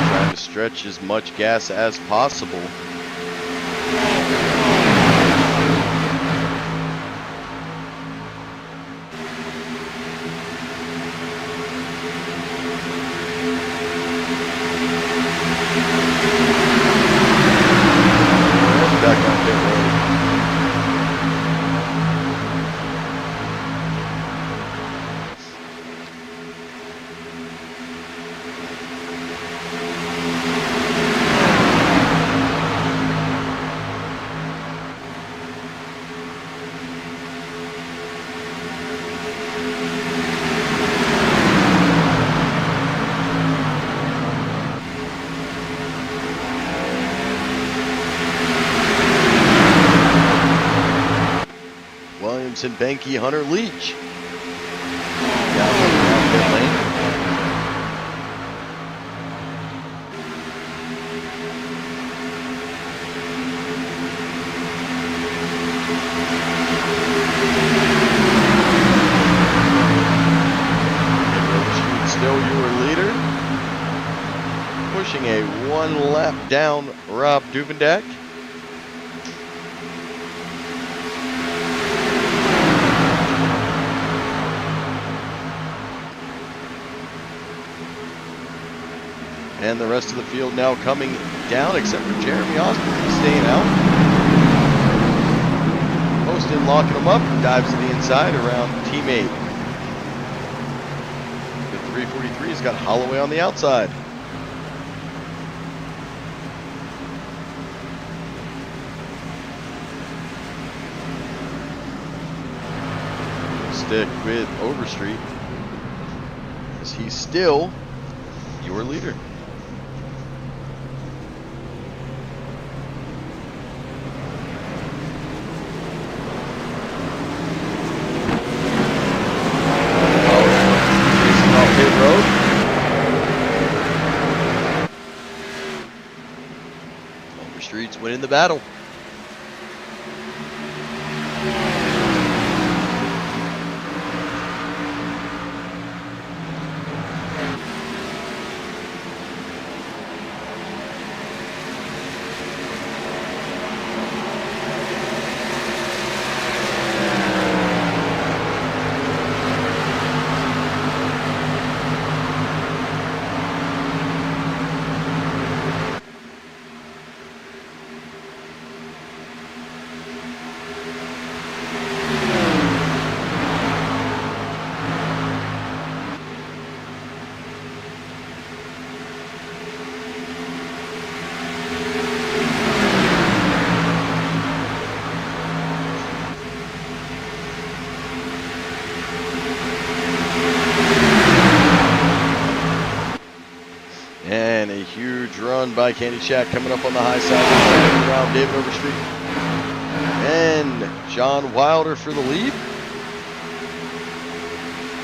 Trying to stretch as much gas as possible. Back on pit road. And Banky Hunter Leach down pit lane. Still your leader, pushing a one lap down Rob Duvendak. And the rest of the field now coming down, except for Jeremy Austin. He's staying out. Poston locking him up, dives to the inside around teammate. The 343's got Holloway on the outside. Stick with Overstreet, as he's still your leader. winning the battle. And a huge run by Candy Shack coming up on the high side around David Overstreet. And John Wilder for the lead.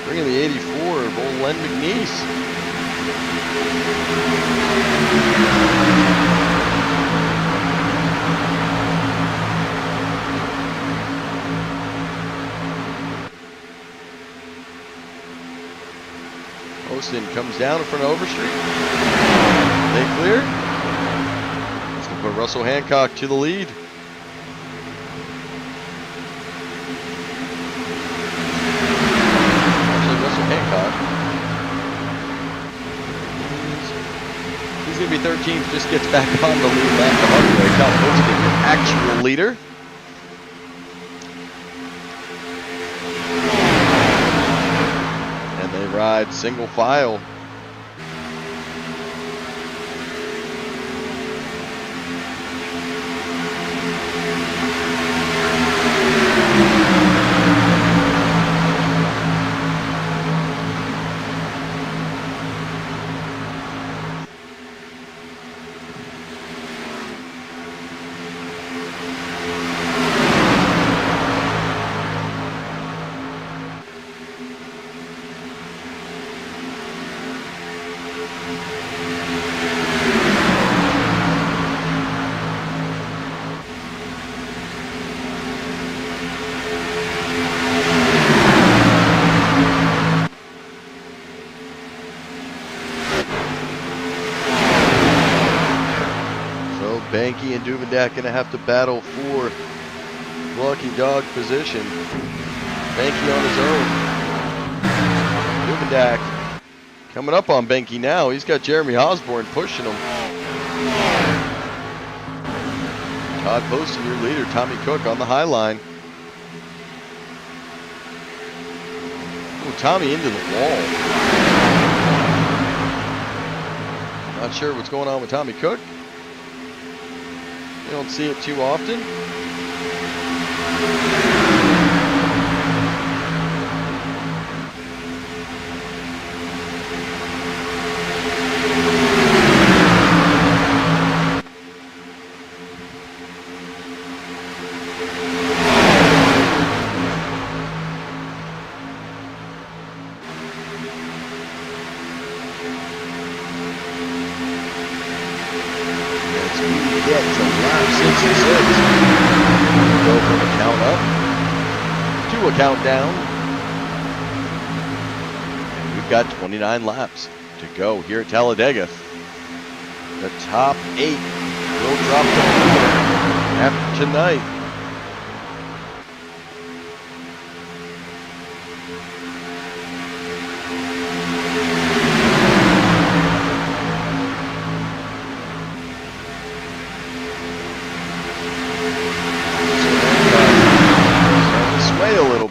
Bringing the 84 of old Len McNeese. Austin comes down in front of Overstreet. They clear. That's going to put Russell Hancock to the lead. Actually, Russell Hancock. He's going to be 13th. Just gets back on the lead lap the hard way. Kyle Poston, your actual leader. Ride single file. Banky and Duvendak going to have to battle for lucky dog position. Banky on his own. Duvendak coming up on Banky now. He's got Jeremy Osborne pushing him. Todd Poston, your leader. Tommy Cook on the high line. Ooh, Tommy into the wall. Not sure what's going on with Tommy Cook. You don't see it too often. Get to lap 66. Go from a count up to a count down. And we've got 29 laps to go here at Talladega. The top 8 will drop to 4 after tonight.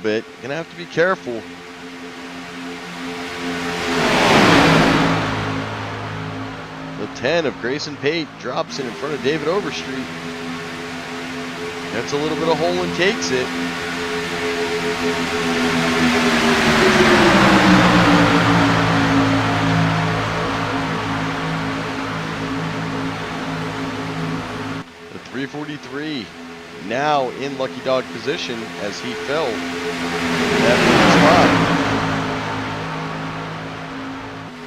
Bit. Gonna have to be careful. The 10 of Grayson Pate drops in front of David Overstreet. Gets a little bit of hole and takes it. The 343 now in lucky dog position as he fell in that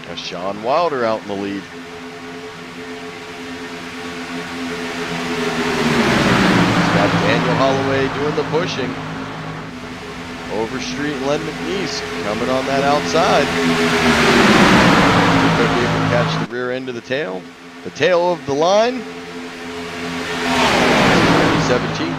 spot. Now Sean Wilder out in the lead. Got Daniel Holloway doing the pushing. Overstreet and Len McNeese coming on that outside. Think they'll be able to catch the rear end of the tail. The tail of the line. 2017.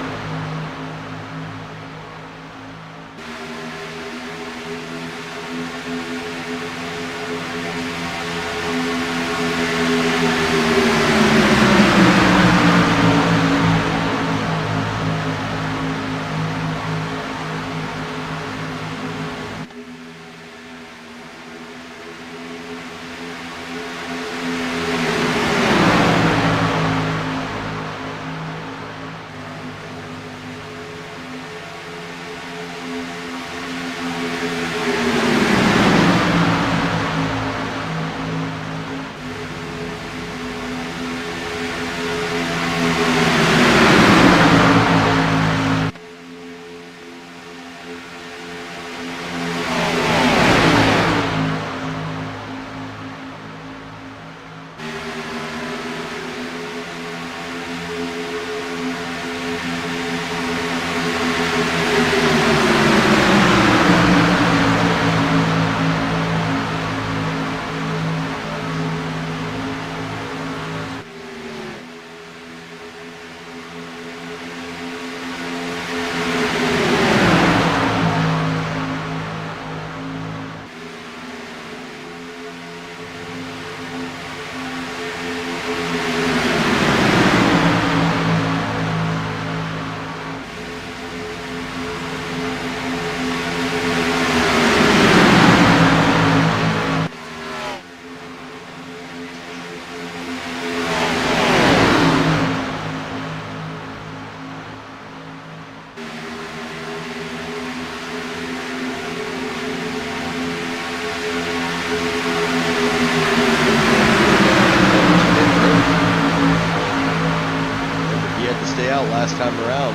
Last time around,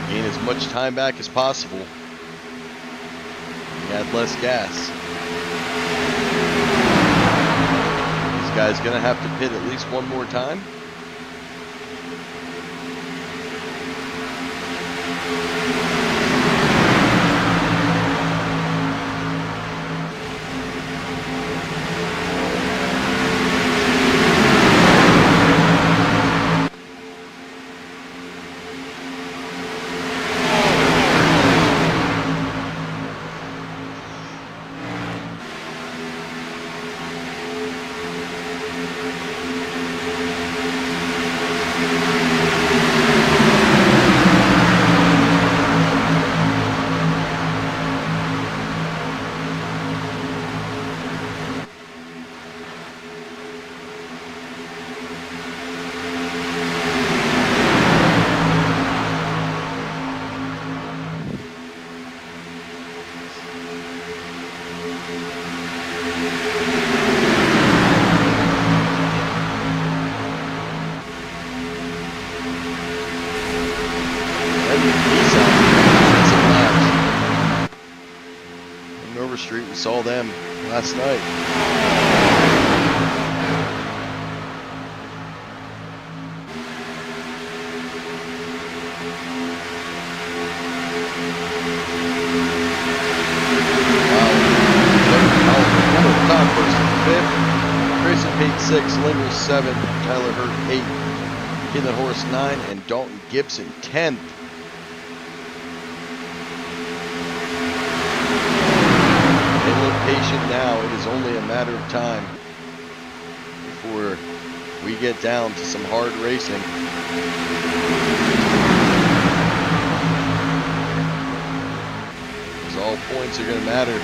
gain as much time back as possible. He had less gas. This guy's gonna have to pit at least one more time. Street, we saw them last night. Tom first in fifth, Grayson Pate 6, Lingle 7, Tyler Hurt 8, Keelan Horse 9, and Dalton Gibson 10th. Patient now. It is only a matter of time before we get down to some hard racing. Because all points are going to matter.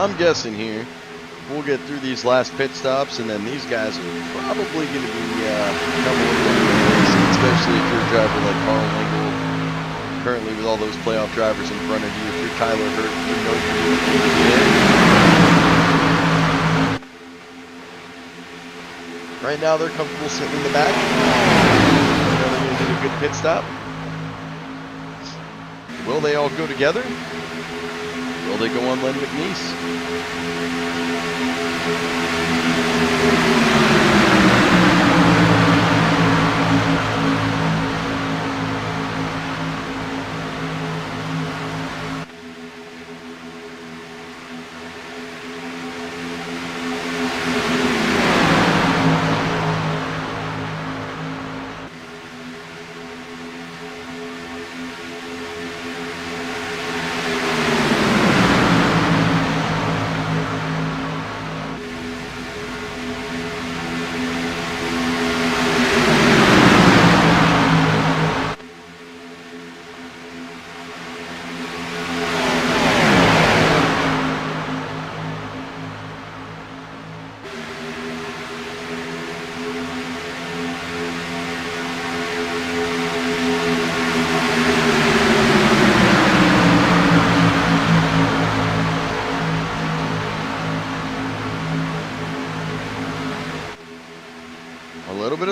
I'm guessing here we'll get through these last pit stops, and then these guys are probably going to be coming in the race, especially if you're a driver like Carl Engel. Currently, with all those playoff drivers in front of you, if you're Tyler Hurt, you know you need to get in. Right now, they're comfortable sitting in the back. I know they're going to do a good pit stop. Will they all go together? Will they go on Len McNeese?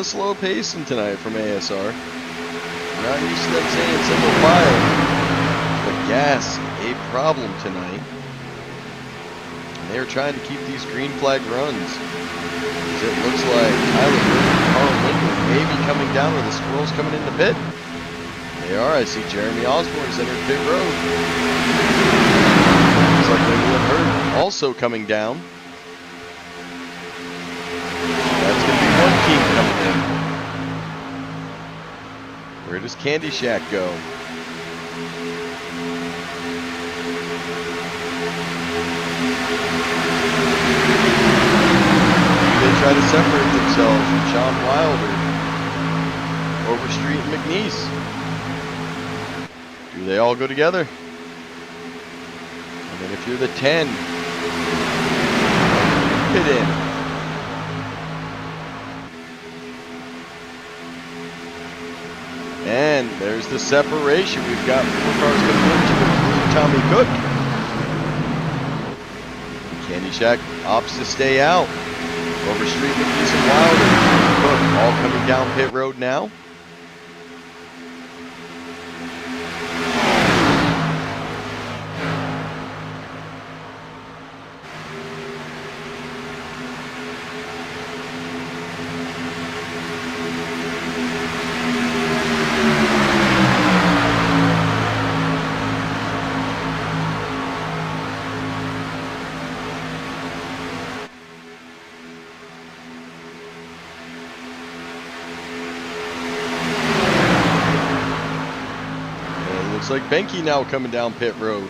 Slow pacing tonight from ASR. Not used to them saying single file, but gas a problem tonight. And they're trying to keep these green flag runs. It looks like Tyler and Carl Lincoln may be coming down, or the squirrels coming into pit. They are. I see Jeremy Osborne's entered pit road. Looks like Lincoln and Hurt also coming down. That's going to be one team coming in. Where does Candy Shack go? They try to separate themselves from Sean Wilder, Overstreet, and McNeese. Do they all go together? And then if you're the 10, pit in. And there's the separation. We've got 4 cars coming in to include Tommy Cook. Candy Shack opts to stay out. Overstreet, McNeese, and Wilder. Cook all coming down pit road now. Looks like Benke now coming down pit road.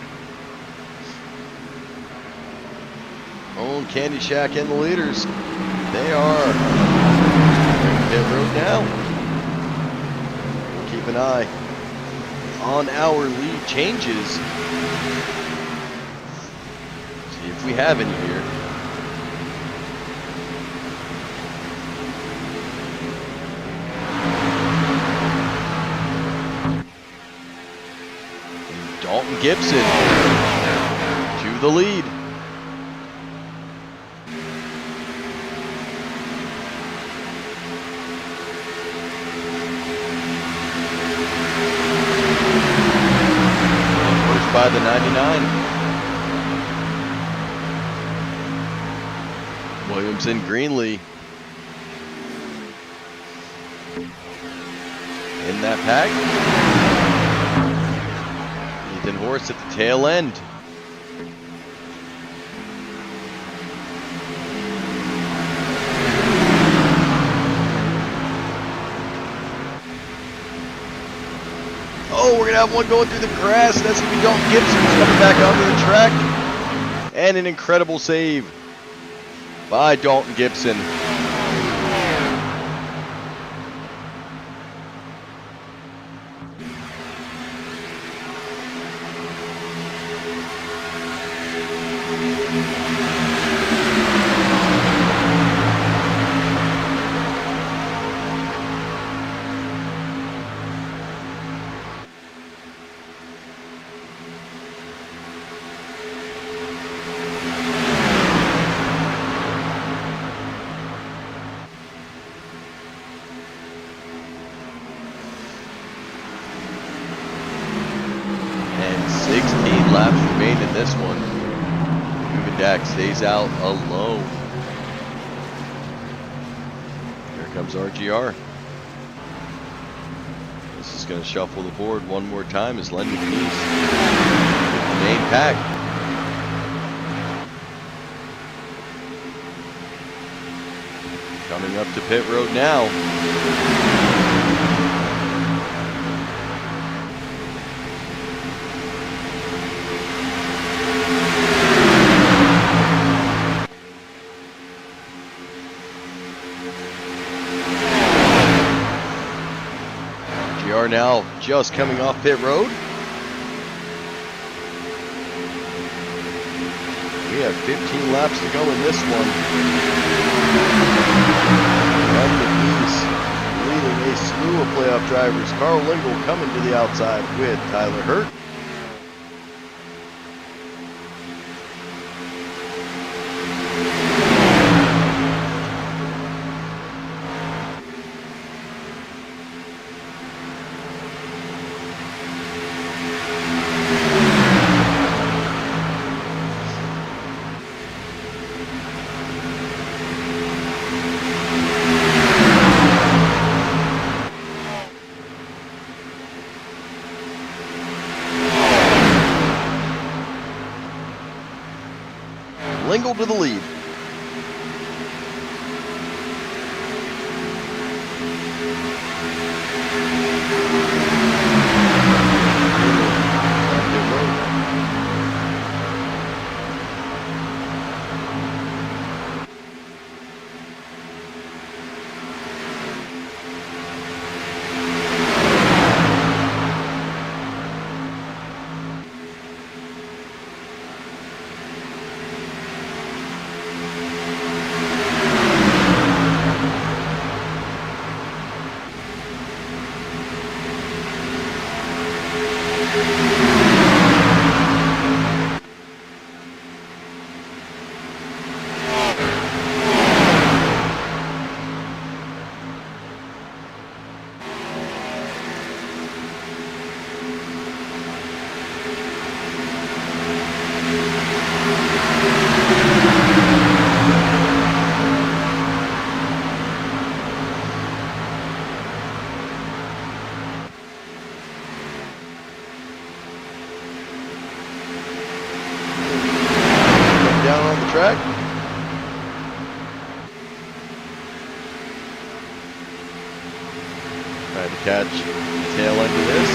Oh, and Candy Shack and the leaders. They are pit road now. We'll keep an eye on our lead changes. See if we have any here. Dalton Gibson to the lead. Pushed by the 99. Williamson, Greenlee in that pack. Ethan Horst at the tail end. Oh, we're going to have one going through the grass. That's going to be Dalton Gibson coming back onto the track. And an incredible save by Dalton Gibson. And 16 laps remain in this one. Dak stays out alone. Here comes RGR. This is going to shuffle the board one more time as London East with the main pack. Coming up to pit road now. Now just coming off pit road. We have 15 laps to go in this one. London East leading a slew of playoff drivers. Carl Lingle coming to the outside with Tyler Hurt. Lingle to the lead. Track. Trying to catch the tail end of this.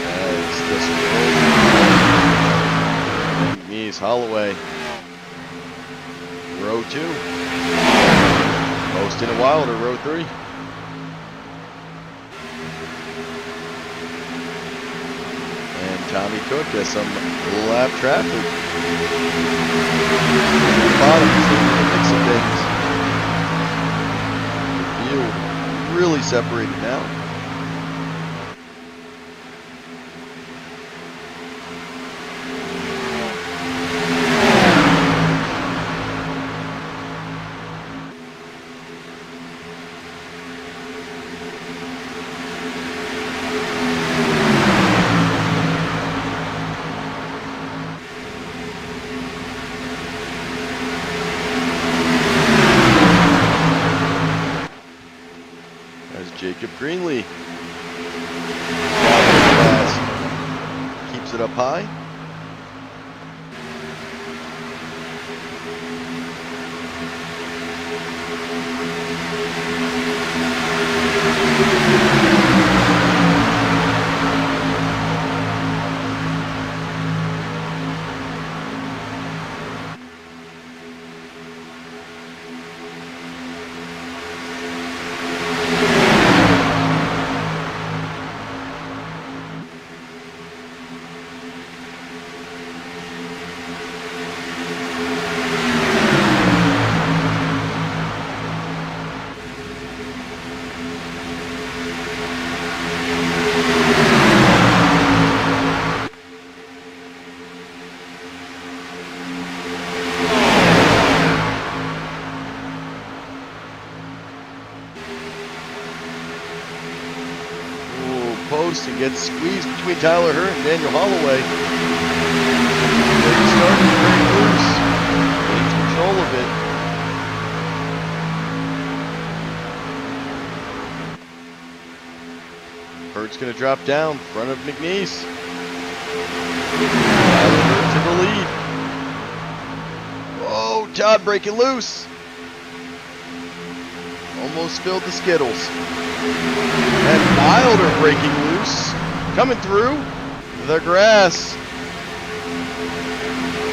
As this row. Knees Holloway. Row 2. Most in a while to row 3. Tommy Cook has some lap traffic. Bottom seems to mix some things. The field really separated now. Jacob Greenlee keeps it up high. post and gets squeezed between Tyler Hurt and Daniel Holloway. Great start, very loose. Gains control of it. Hurt's going to drop down in front of McNeese. Tyler Hurt to the lead. Oh, Todd breaking loose. Almost spilled the Skittles. And Wilder breaking loose. Coming through the grass.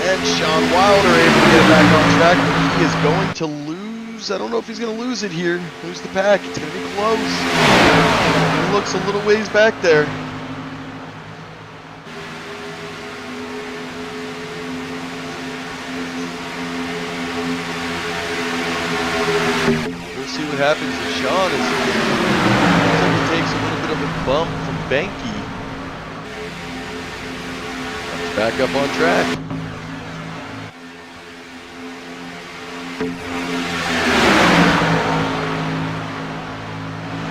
And Sean Wilder able to get it back on track. He is going to lose. I don't know if he's going to lose it here. Lose the pack. It's going to be close. He looks a little ways back there. See what happens to Sean as he takes a little bit of a bump from Benke. Comes back up on track.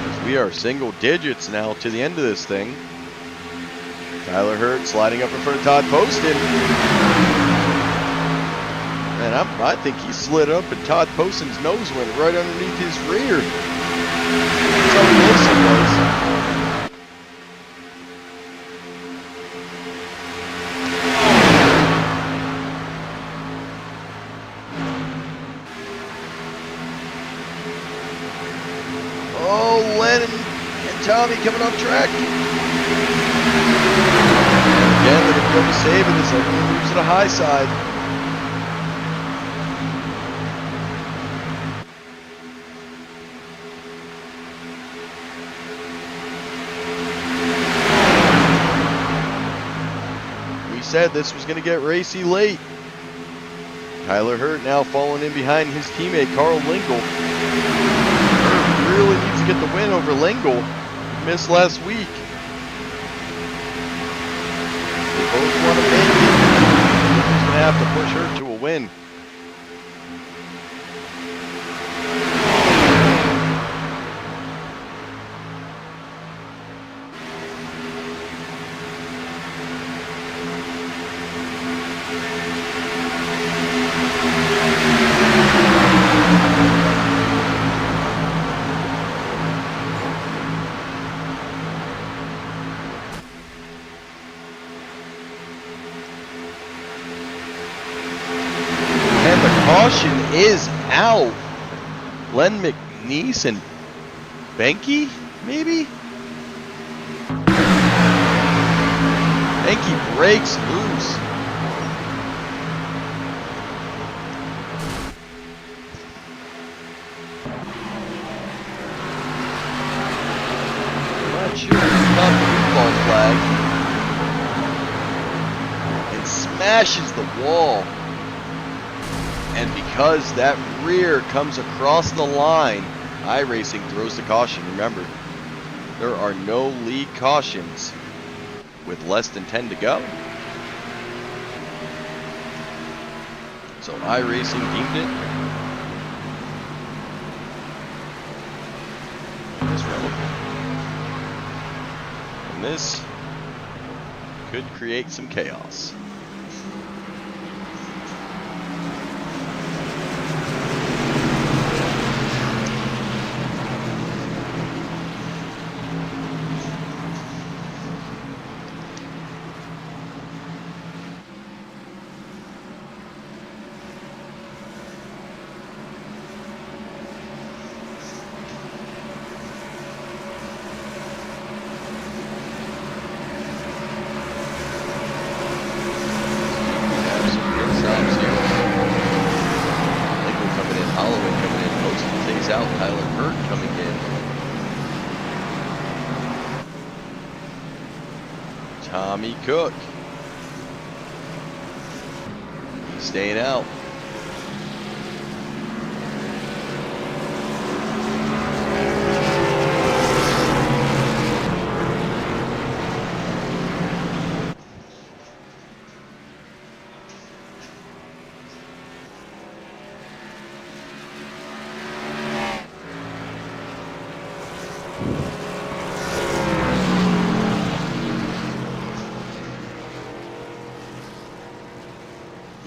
As we are single digits now to the end of this thing. Tyler Hurt sliding up in front of Todd Poston. And I think he slid up and Todd Poston's nose went right underneath his rear. That's how close it was. Oh, Lennon and Tommy coming off track. Again, they're going to go to save it as everyone moves to the high side. Said this was going to get racy late. Tyler Hurt now falling in behind his teammate Carl Lingle. Hurt really needs to get the win over Lingle. He missed last week. They both want to make it. He's going to have to push Hurt to a win. Caution is out. Len McNeese and Benke, maybe? Benke breaks loose. I'm not sure about the football flag. And smashes the wall. And because that rear comes across the line, iRacing throws the caution. Remember, there are no lead cautions with less than 10 to go. So iRacing deemed it as relevant. And this could create some chaos. Out Tyler Hurt coming in. Tommy Cook. He's staying out.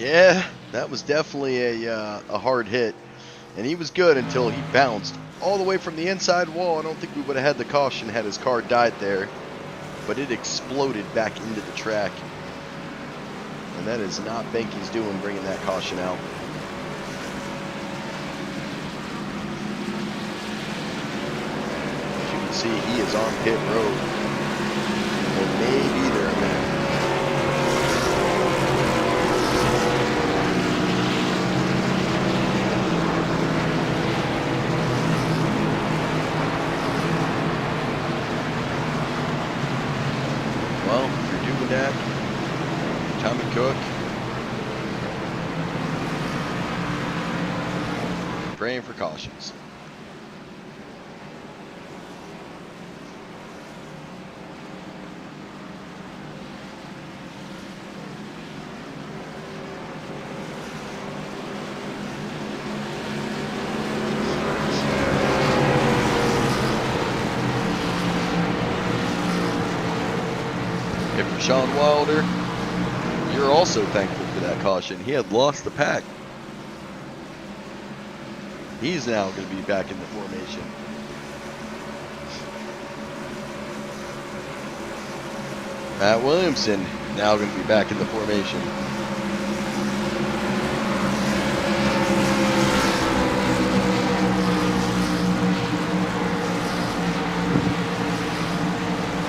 Yeah, that was definitely a hard hit. And he was good until he bounced all the way from the inside wall. I don't think we would have had the caution had his car died there. But it exploded back into the track. And that is not Benke's doing, bringing that caution out. As you can see, he is on pit road. And maybe there a minute. Well, if you're doing that, Tommy Cook, praying for cautions. If you're Sean Wilder, you're also thankful for that caution. He had lost the pack. He's now going to be back in the formation. Matt Williamson now going to be back in the formation.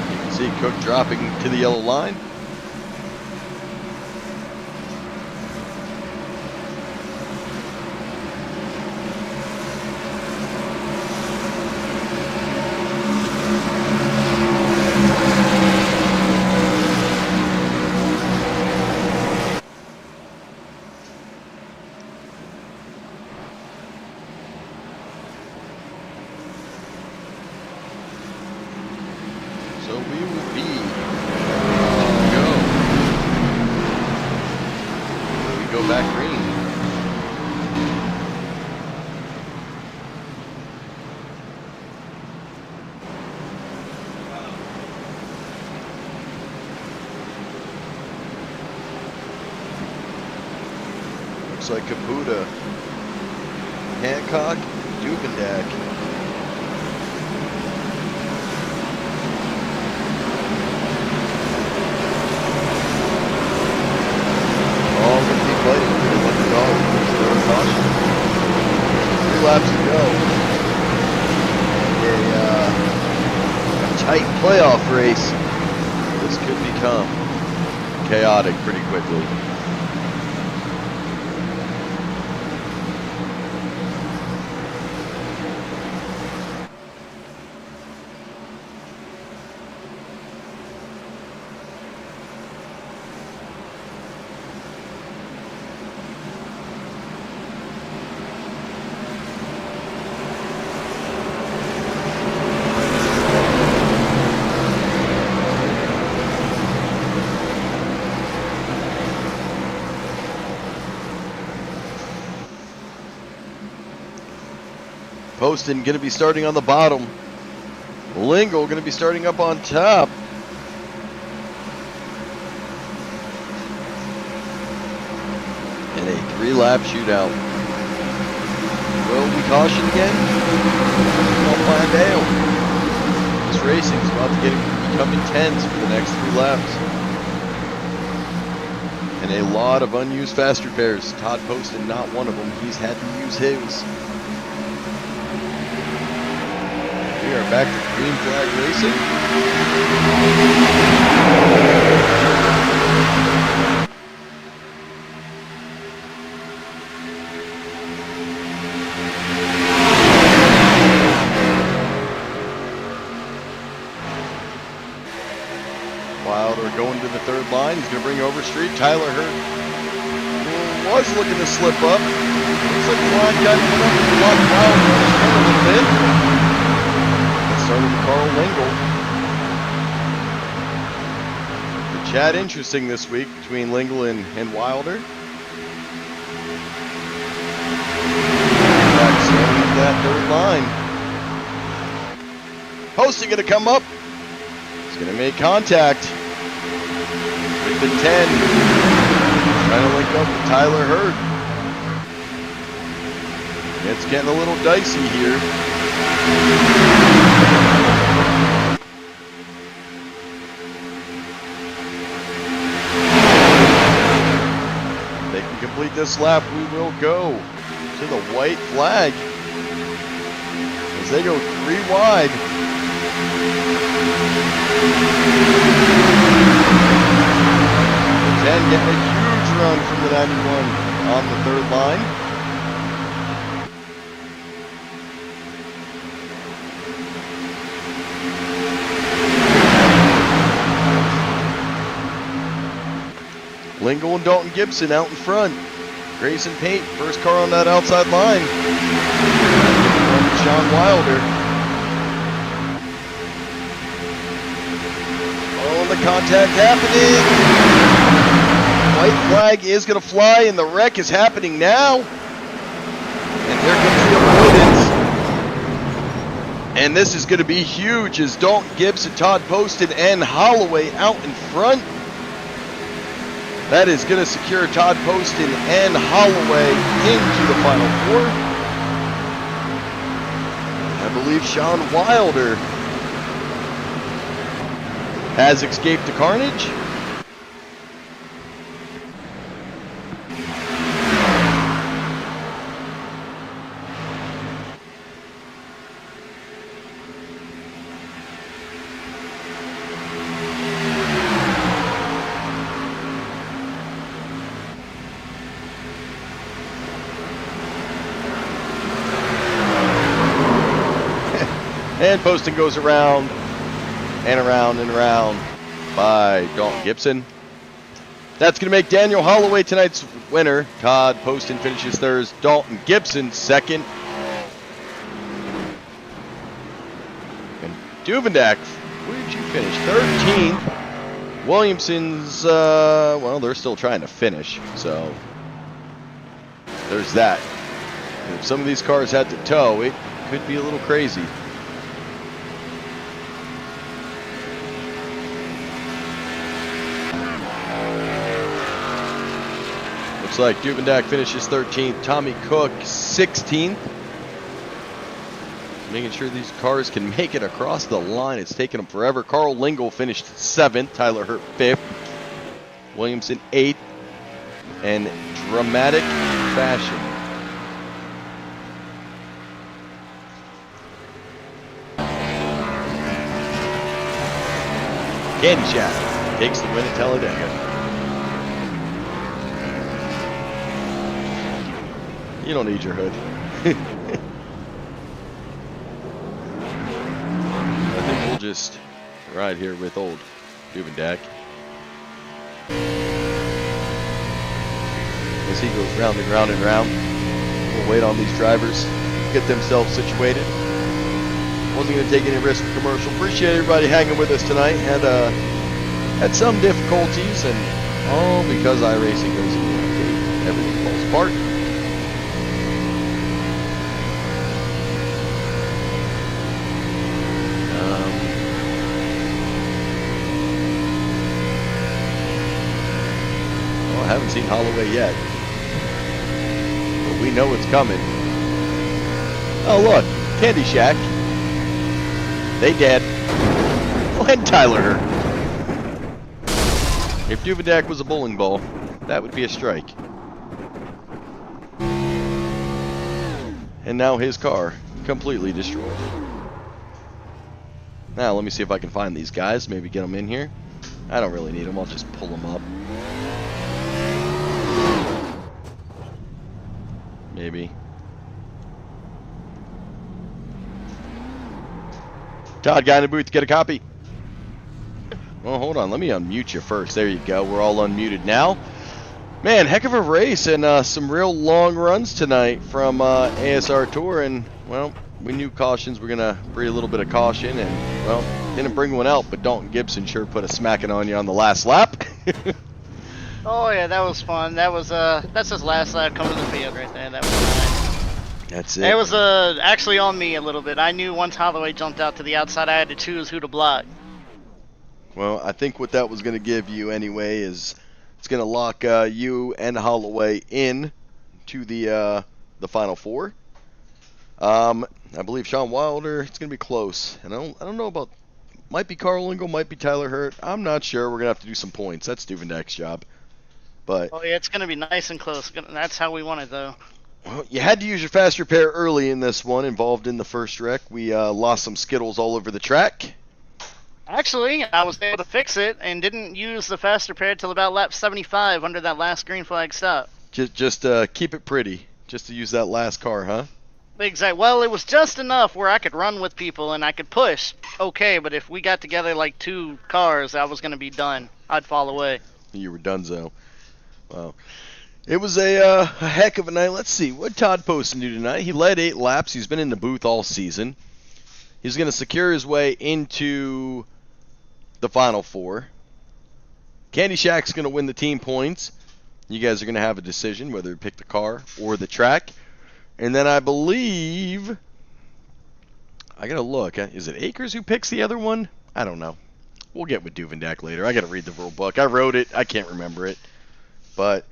You can see Cook dropping to the yellow line. So we will be go. We go back green. Looks like Caputa, Hancock, Dubendak. Fighting for the dog. 3 laps to go. A tight playoff race. This could become chaotic pretty quickly. Poston going to be starting on the bottom. Lingle going to be starting up on top. In a 3-lap shootout. Will we caution again? No plan down. This racing is about to become intense for the next 3 laps. And a lot of unused fast repairs. Todd Poston, not one of them. He's had to use his. We are back to green flag racing. Wilder going to the 3rd line. He's going to bring Overstreet. Tyler Hurt was looking to slip up. Looks like the line got went up and blocked Wilder a little bit. Started with Carl Lingle. The chat interesting this week between Lingle and Wilder. Back starting at that 3rd line. Poston going to come up. He's going to make contact with the 10. Trying to link up with Tyler Hurt. It's getting a little dicey here. If they can complete this lap, we will go to the white flag as they go 3 wide. The 10 getting a huge run from the 91 on the 3rd line. Lingle and Dalton Gibson out in front. Grayson Pate, first car on that outside line. Sean Wilder. Oh, and the contact happening. White flag is going to fly, and the wreck is happening now. And there comes the avoidance. And this is going to be huge as Dalton Gibson, Todd Poston, and Holloway out in front. That is going to secure Todd Poston and Holloway into the Final 4. I believe Sean Wilder has escaped the carnage. And Poston goes around and around and around by Dalton Gibson. That's going to make Daniel Holloway tonight's winner. Todd Poston finishes 3rd. Dalton Gibson 2nd. And Duvendak, where did you finish? 13th. Williamson's, well, they're still trying to finish. So there's that. And if some of these cars had to tow, it could be a little crazy. Looks like Duvendak finishes 13th. Tommy Cook 16th. Making sure these cars can make it across the line. It's taken them forever. Carl Lingle finished 7th. Tyler Hurt 5th. Williamson 8th. And dramatic fashion. Candy Shack takes the win at Talladega. You don't need your hood. I think we'll just ride here with old Duvendak. As he goes round and round and round. We'll wait on these drivers, get themselves situated. Wasn't going to take any risk for commercial. Appreciate everybody hanging with us tonight. Had some difficulties, and all because iRacing goes in the update. Everything falls apart. I haven't seen Holloway yet, but we know it's coming. Oh look, Candy Shack. They dead. Oh, and Tyler Hurt. If Duvendak was a bowling ball, that would be a strike. And now his car completely destroyed. Now let me see if I can find these guys. Maybe get them in here. I don't really need them. I'll just pull them up. Maybe. Todd, guy in the booth, get a copy. Well, hold on. Let me unmute you first. There you go. We're all unmuted now. Man, heck of a race and some real long runs tonight from ASR Tour. And, well, we knew cautions were going to bring a little bit of caution. And, well, didn't bring one out, but Dalton Gibson sure put a smacking on you on the last lap. Oh yeah, that was fun. That was that's his last lap coming to the field right there. That was nice. That's it. It was actually on me a little bit. I knew once Holloway jumped out to the outside, I had to choose who to block. Well, I think what that was going to give you anyway is It's going to lock you and Holloway in to the Final Four. I believe Sean Wilder, it's going to be close. And I don't know about, might be Carl Lingle, might be Tyler Hurt. I'm not sure. We're going to have to do some points. That's Duvendek's job. But Oh yeah, it's gonna be nice and close. That's how we want it, though. well, you had to use your fast repair early in this one, involved in the first wreck. We lost some Skittles all over the track. Actually, I was able to fix it and didn't use the fast repair till about lap 75 under that last green flag stop. Just keep it pretty. Just to use that last car, huh? Exactly. Well, it was just enough where I could run with people and I could push. Okay, but if we got together like 2 cars, I was gonna be done. I'd fall away. You were donezo. Wow. It was a heck of a night. Let's see. What Todd Poston do tonight? He led 8 laps. He's been in the booth all season. He's going to secure his way into the Final Four. Candy Shack's going to win the team points. You guys are going to have a decision whether to pick the car or the track. And then I believe, I got to look. Is it Akers who picks the other one? I don't know. We'll get with Duvendek later. I got to read the rule book. I wrote it. I can't remember it. But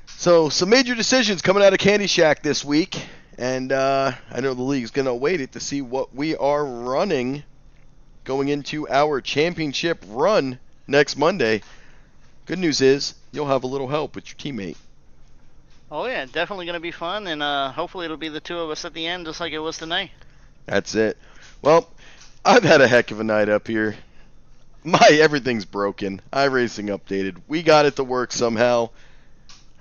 so some major decisions coming out of Candy Shack this week, and I know the league's going to await it to see what we are running going into our championship run next Monday. Good news is you'll have a little help with your teammate. Oh yeah, definitely gonna be fun, and hopefully it'll be the 2 of us at the end, just like it was tonight. That's it. Well, I've had a heck of a night up here. Everything's broken. iRacing updated. We got it to work somehow.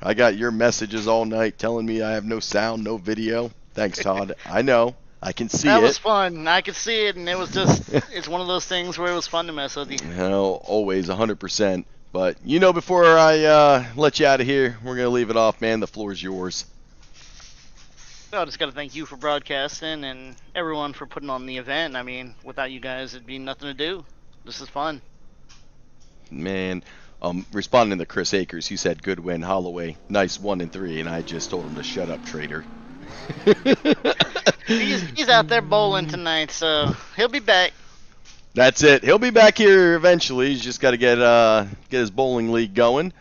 I got your messages all night telling me I have no sound, no video. Thanks, Todd. I know. I can see That it. was fun. I could see it, and it was just, it's one of those things where it was fun to mess with you. No, always 100%. But, before I let you out of here, we're going to leave it off, man. The floor is yours. So I just got to thank you for broadcasting and everyone for putting on the event. I mean, without you guys, it'd be nothing to do. This is fun. Man, responding to Chris Akers, he said, good win, Holloway. Nice 1 and 3, and I just told him to shut up, traitor. He's out there bowling tonight, so he'll be back. That's it. He'll be back here eventually. He's just got to get his bowling league going.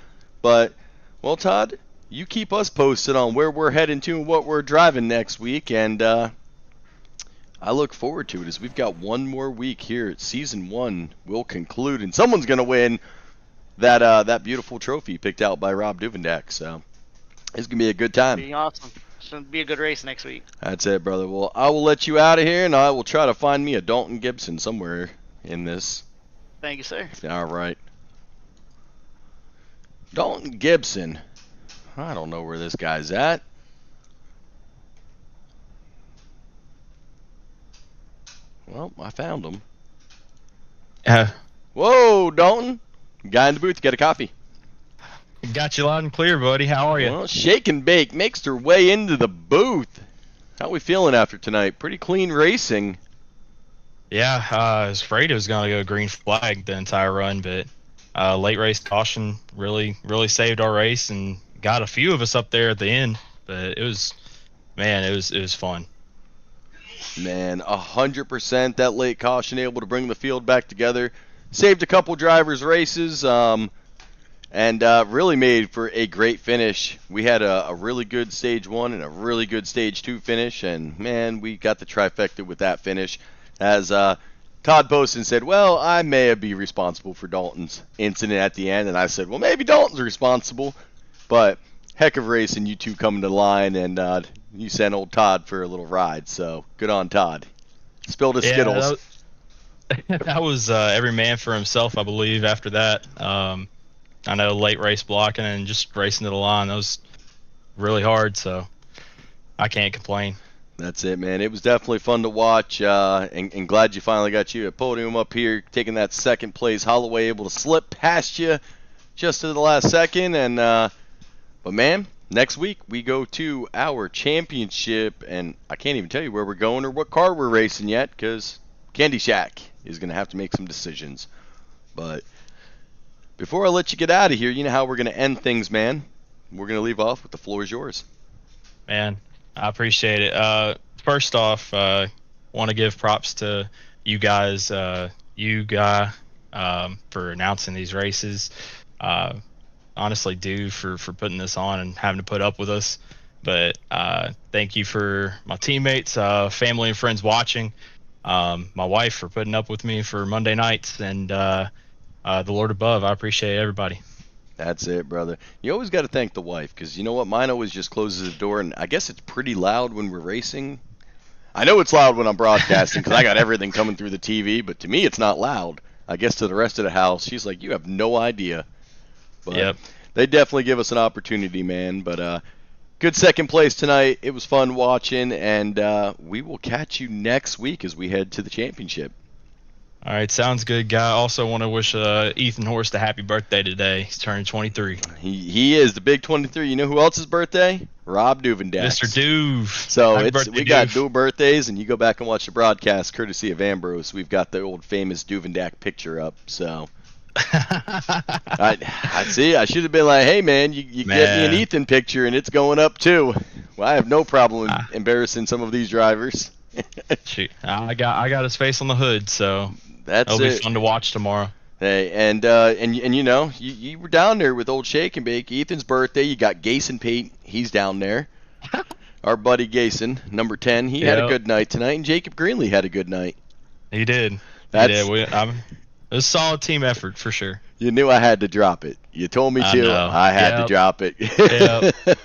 But, well, Todd, you keep us posted on where we're heading to and what we're driving next week, and I look forward to it as we've got one more week here at Season 1 will conclude, and someone's going to win that beautiful trophy picked out by Rob Duvendek. So it's going to be a good time. It'll be awesome. It's going to be a good race next week. That's it, brother. Well, I will let you out of here, and I will try to find me a Dalton Gibson somewhere in this. Thank you, sir. All right. Dalton Gibson. I don't know where this guy's at. Well, I found him. Whoa, Dalton. Guy in the booth, get a coffee. Got you loud and clear, buddy. How are you? Well, Shake and Bake makes her way into the booth. How we feeling after tonight? Pretty clean racing. Yeah, I was afraid it was going to go green flag the entire run, but late race caution really saved our race and got a few of us up there at the end. But it was fun. Man, 100% that late caution able to bring the field back together. Saved a couple drivers' races, and really made for a great finish. We had a really good Stage 1 and a really good Stage 2 finish, and, man, we got the trifecta with that finish. As Todd Poston said, well, I may be responsible for Dalton's incident at the end, and I said, well, maybe Dalton's responsible, but heck of racing, you two coming to the line, and you sent old Todd for a little ride, so good on Todd. Spilled his Skittles. That was every man for himself, I believe, after that. I know late race blocking and just racing to the line, that was really hard, so I can't complain. That's it, man. It was definitely fun to watch, and glad you finally got you a podium up here, taking that second place. Holloway able to slip past you just to the last second, and but man, next week we go to our championship, and I can't even tell you where we're going or what car we're racing yet, because Candy Shack is going to have to make some decisions. But before I let you get out of here, you know how we're going to end things, man. We're going to leave off with the floor is yours. Man, I appreciate it. First off, want to give props to you guys, for announcing these races. honestly due for putting this on and having to put up with us. But thank you for my teammates, family, and friends watching. My wife for putting up with me for Monday nights, and the Lord above. I appreciate everybody. That's it, brother. You always got to thank the wife, because you know what? Mine always just closes the door, and I guess it's pretty loud when we're racing. I know it's loud when I'm broadcasting because I got everything coming through the TV, but to me it's not loud. I guess to the rest of the house, she's like, you have no idea. But Yep. they definitely give us an opportunity, man. But good second place tonight. It was fun watching, and we will catch you next week as we head to the championship. All right, sounds good, guy. Also want to wish Ethan Horst a happy birthday today. He's turning 23. He is the big 23. You know who else's birthday? Rob Duvendack. Mr. Duve. So Happy it's birthday, we got Duve. dual birthdays, and you go back and watch the broadcast courtesy of Ambrose. We've got the old famous Duvendack picture up. So I see. I should have been like, hey man, you get me an Ethan picture, and it's going up too. Well, I have no problem embarrassing some of these drivers. Shoot, I got his face on the hood, so That's it'll it. be fun to watch tomorrow. Hey, and you know, you were down there with old Shake and Bake. Ethan's birthday. You got Gason Pate. He's down there. Our buddy Gason, number 10. He had a good night tonight, and Jacob Greenlee had a good night. He did. That's- He did. It was a solid team effort for sure. You knew I had to drop it. You told me I to. know. I had to Yep. drop it. Yep.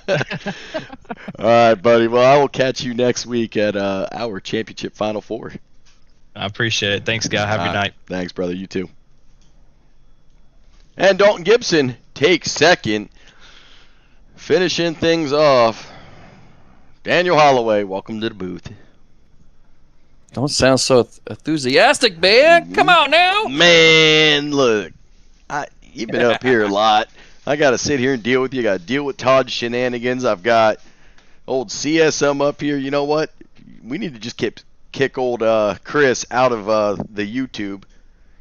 All right, buddy. Well, I will catch you next week at our championship Final Four. I appreciate it. Thanks, guy. Have a good night. Thanks, brother. You too. And Dalton Gibson takes second. Finishing things off. Daniel Holloway, welcome to the booth. Don't sound so enthusiastic, man. Come on now. Man, look. You've been up here a lot. I got to sit here and deal with you. I got to deal with Todd's shenanigans. I've got old CSM up here. You know what? We need to just kick old Chris out of the YouTube.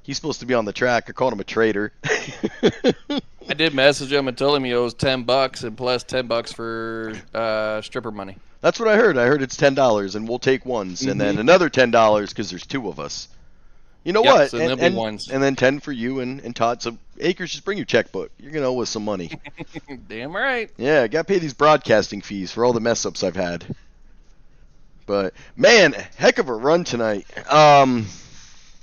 He's supposed to be on the track. I called him a traitor. I did message him and told him he owes $10 and plus $10 for stripper money. That's what I heard. I heard it's $10, and we'll take ones, and then another $10 because there's two of us. You know what? So there'll be ones. And then 10 for you and Todd. So Akers, just bring your checkbook. You're gonna owe us some money. Damn right. Yeah, I got to pay these broadcasting fees for all the mess ups I've had. But man, heck of a run tonight.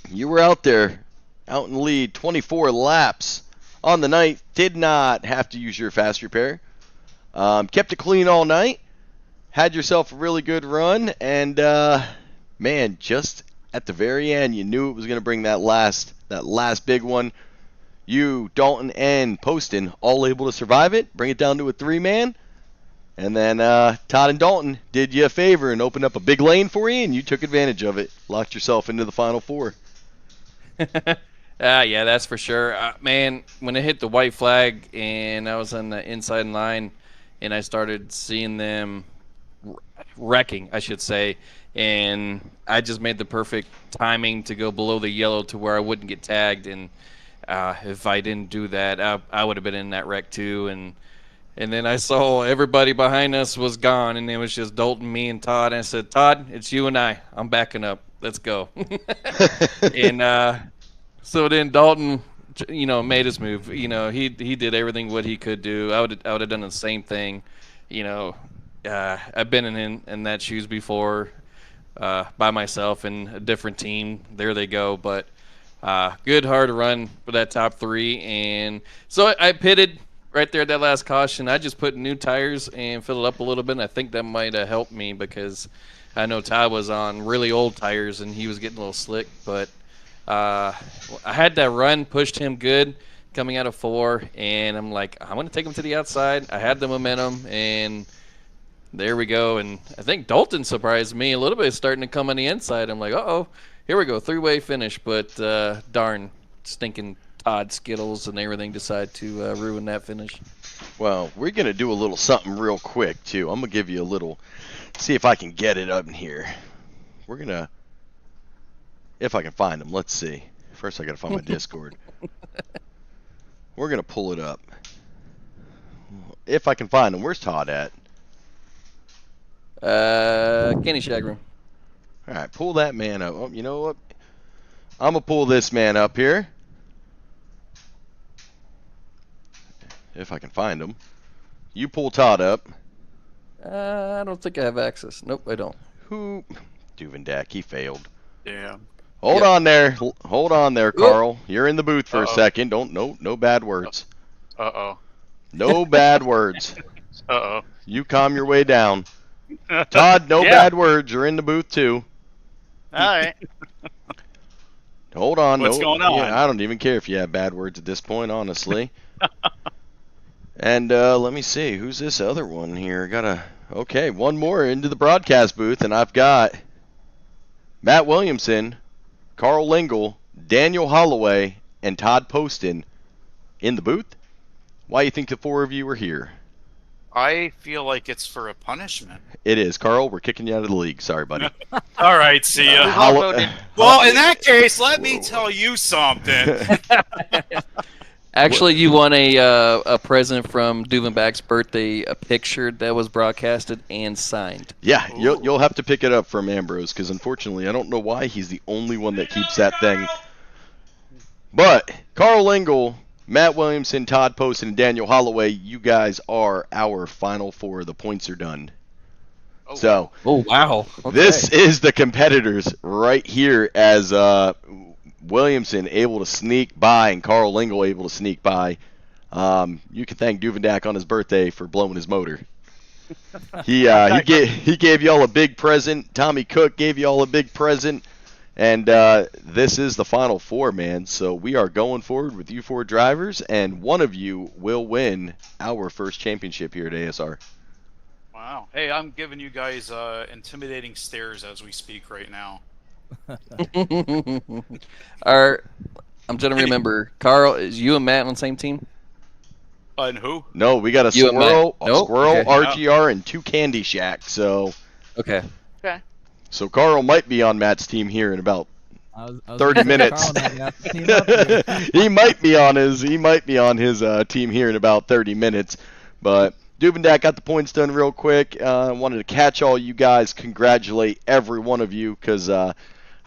You were out there, out in the lead, 24 laps on the night. Did not have to use your fast repair. Kept it clean all night. Had yourself a really good run, and man, just at the very end, you knew it was going to bring that last big one. You, Dalton, and Poston all able to survive it, bring it down to a 3-man, and then Todd and Dalton did you a favor and opened up a big lane for you, and you took advantage of it. Locked yourself into the Final Four. Yeah, that's for sure. Man, when it hit the white flag and I was on the inside line and I started seeing them wrecking, I should say, and I just made the perfect timing to go below the yellow to where I wouldn't get tagged, and if I didn't do that, I would have been in that wreck too, and then I saw everybody behind us was gone, and it was just Dalton, me, and Todd, and I said, Todd, it's you and I. I'm backing up. Let's go. And so then Dalton, made his move. He did everything what he could do. I would have done the same thing. I've been in that shoes before, by myself in a different team. There they go. But good hard run for that top three. And so I pitted right there at that last caution. I just put new tires and filled it up a little bit. And I think that might have helped me because I know Todd was on really old tires and he was getting a little slick. But I had that run, pushed him good coming out of 4, and I'm like, I'm going to take him to the outside. I had the momentum, and there we go. And I think Dalton surprised me a little bit, starting to come on the inside. I'm like, uh-oh, here we go, 3-way finish. But darn, stinking Todd Skittles and everything decide to ruin that finish. Well, we're going to do a little something real quick, too. I'm going to give you a little, see if I can get it up in here. We're going to, if I can find them, let's see. First, I got to find my Discord. We're going to pull it up. If I can find them. Where's Todd at? Kenny Shag Room. All right, pull that man up. Oh, you know what? I'm going to pull this man up here. if I can find them. You pull Todd up. I don't think I have access. Nope, I don't. Who? Duvendak, he failed. Yeah. Hold Yep. on there. Hold on there, Carl. You're in the booth for a Uh-oh. second. No bad words. Uh-oh. No bad words. Uh-oh. You calm your way down. Todd, no Yeah. bad words. You're in the booth too. All right. Hold on. What's going on? Yeah, I don't even care if you have bad words at this point, honestly. And let me see. Who's this other one here? Okay, one more into the broadcast booth, and I've got Matt Williamson, Carl Lingle, Daniel Holloway, and Todd Poston in the booth. Why do you think the four of you are here? I feel like it's for a punishment. It is. Carl, we're kicking you out of the league. Sorry, buddy. All right, see ya. We've all voted. Well, in that case, let me tell you something. Actually, you won a present from Duvenbach's birthday, a picture that was broadcasted and signed. Yeah, you'll have to pick it up from Ambrose, because unfortunately, I don't know why he's the only one that keeps that thing. But Carl Lingle, Matt Williamson, Todd Poston, and Daniel Holloway, you guys are our final four. The points are done. So Oh, wow. this is the competitors right here, as Williamson able to sneak by and Carl Lingle able to sneak by. You can thank Duvendak on his birthday for blowing his motor. He gave y'all a big present. Tommy Cook gave y'all a big present. And this is the final four, man. So we are going forward with you four drivers, and one of you will win our first championship here at ASR. Wow. Hey, I'm giving you guys intimidating stares as we speak right now. I'm trying to remember. Carl, is you and Matt on the same team? And who? No, we got a You and Matt. Squirrel, Nope. Okay. RGR, and two Candy Shack. So Okay. Okay. Carl might be on Matt's team here in about I was 30 gonna say, minutes. Carl and I got the team up here. he might be on his team here in about 30 minutes. But Duvendak got the points done real quick. I wanted to catch all you guys, congratulate every one of you, because I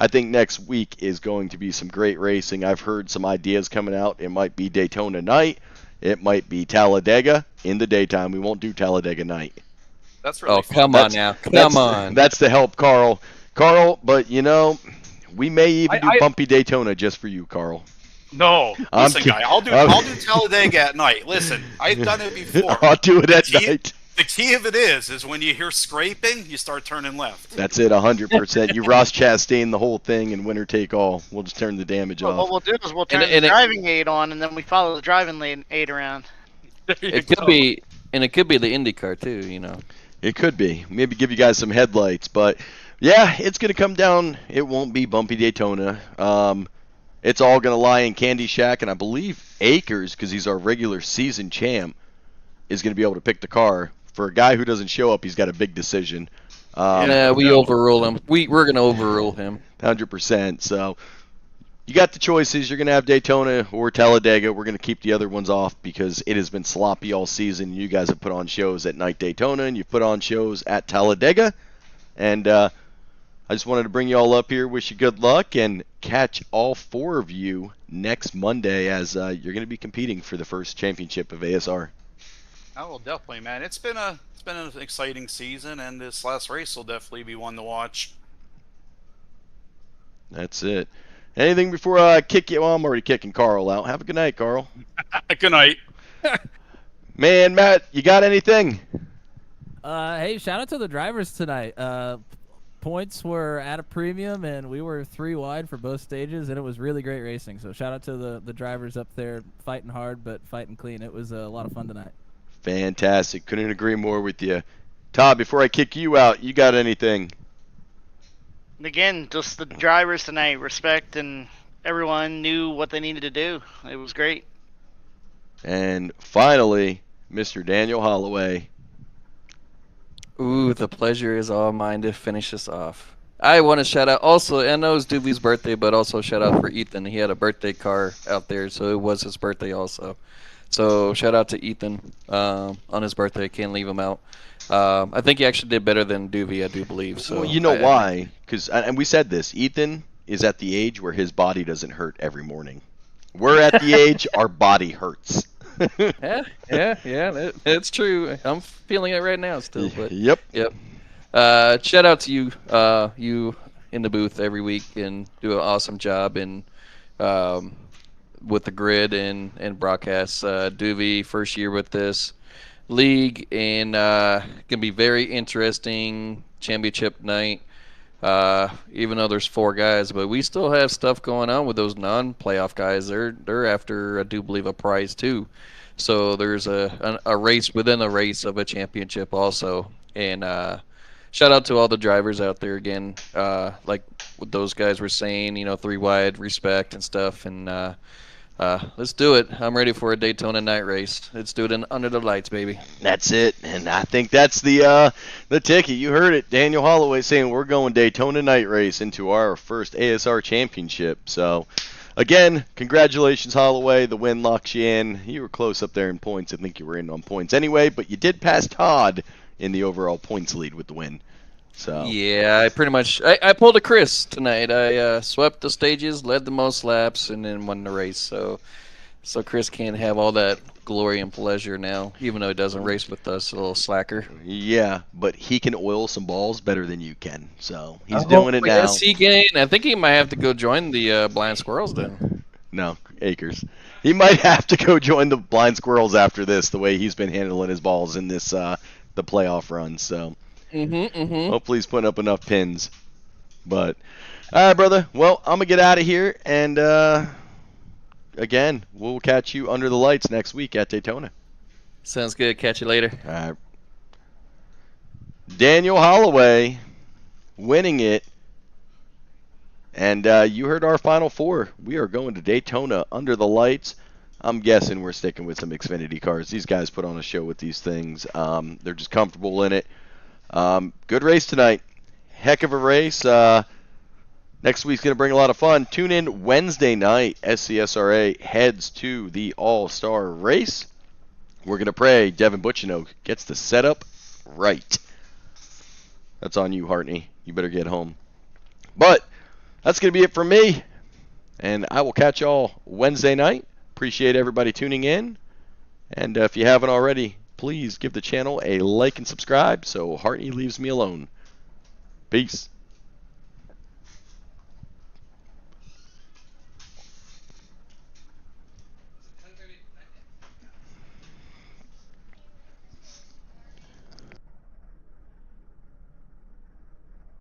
think next week is going to be some great racing. I've heard some ideas coming out. It might be Daytona night. It might be Talladega in the daytime. We won't do Talladega night. That's really Oh, fun. come on now. Come on. That's to help Carl. But you know, we may even do bumpy Daytona just for you, Carl. No, I'm listen, kidding. guy. I'll do Talladega at night. Listen, I've done it before. I'll do it at night. The key of it is when you hear scraping, you start turning left. That's it, 100%. You Ross Chastain the whole thing and winner take all. We'll just turn the damage Well, what off. we'll do is we'll turn And the driving aid on, and then we follow the driving aid around. It could be, and it could be the IndyCar too. You know. It could be. Maybe give you guys some headlights, but yeah, it's going to come down. It won't be bumpy Daytona. It's all going to lie in Candy Shack, and I believe Akers, because he's our regular season champ, is going to be able to pick the car. For a guy who doesn't show up, he's got a big decision. We overrule him. We're gonna overrule him. 100%. So you got the choices. You're going to have Daytona or Talladega. We're going to keep the other ones off because it has been sloppy all season. You guys have put on shows at night Daytona, and you've put on shows at Talladega. And I just wanted to bring you all up here, wish you good luck, and catch all four of you next Monday as you're going to be competing for the first championship of ASR. Oh, well, definitely, man. It's been an exciting season, and this last race will definitely be one to watch. That's it. Anything before I kick you? Well, I'm already kicking Carl out. Have a good night, Carl. Good night. Man, Matt, you got anything? Hey, shout out to the drivers tonight. Points were at a premium, and we were 3 wide for both stages, and it was really great racing. So shout out to the drivers up there fighting hard but fighting clean. It was a lot of fun tonight. Fantastic. Couldn't agree more with you. Todd, before I kick you out, you got anything? And again, just the drivers tonight, respect, and everyone knew what they needed to do. It was great. And finally, Mr. Daniel Holloway. Ooh, the pleasure is all mine to finish this off. I want to shout out also, I know it's Doobie's birthday, but also shout out for Ethan. He had a birthday car out there, so it was his birthday also. So shout out to Ethan on his birthday. Can't leave him out. I think he actually did better than Doobie, I do believe. So Well, you know why? Because, and we said this, Ethan is at the age where his body doesn't hurt every morning. We're at the age our body hurts. Yeah. That's true. I'm feeling it right now still. But Yep. Shout out to you, you in the booth every week and do an awesome job with the grid and broadcasts. Duvy, first year with this league, and gonna be very interesting championship night. Even though there's 4 guys, but we still have stuff going on with those non-playoff guys. They're after, I do believe, a prize too. So there's a race within a race of a championship also. And shout out to all the drivers out there again. Like what those guys were saying, 3 wide, respect and stuff. And let's do it. I'm ready for a Daytona night race. Let's do it under the lights, baby. That's it, and I think that's the ticket. You heard it, Daniel Holloway saying we're going Daytona night race into our first ASR championship. So, again, congratulations, Holloway. The win locks you in. You were close up there in points. I think you were in on points anyway, but you did pass Todd in the overall points lead with the win. So yeah, I pretty much I pulled a Chris tonight. I swept the stages, led the most laps, and then won the race. So Chris can't have all that glory and pleasure now, even though he doesn't race with us, a little slacker. Yeah, but he can oil some balls better than you can. So he's doing it now. Yes, he can. I think he might have to go join the Blind Squirrels then. No, Akers. He might have to go join the Blind Squirrels after this, the way he's been handling his balls in this the playoff run. So. Hopefully he's putting up enough pins. But, all right, brother. Well, I'm going to get out of here. And, again, we'll catch you under the lights next week at Daytona. Sounds good. Catch you later. All right. Daniel Holloway winning it. And you heard our final 4. We are going to Daytona under the lights. I'm guessing we're sticking with some Xfinity cars. These guys put on a show with these things. They're just comfortable in it. Good race tonight. Heck of a race. Next week's going to bring a lot of fun. Tune in Wednesday night. SCSRA heads to the All-Star race. We're going to pray Devin Butchinoe gets the setup right. That's on you, Hartney. You better get home. But that's going to be it for me. And I will catch y'all Wednesday night. Appreciate everybody tuning in. And if you haven't already, please give the channel a like and subscribe so Hartney leaves me alone. Peace.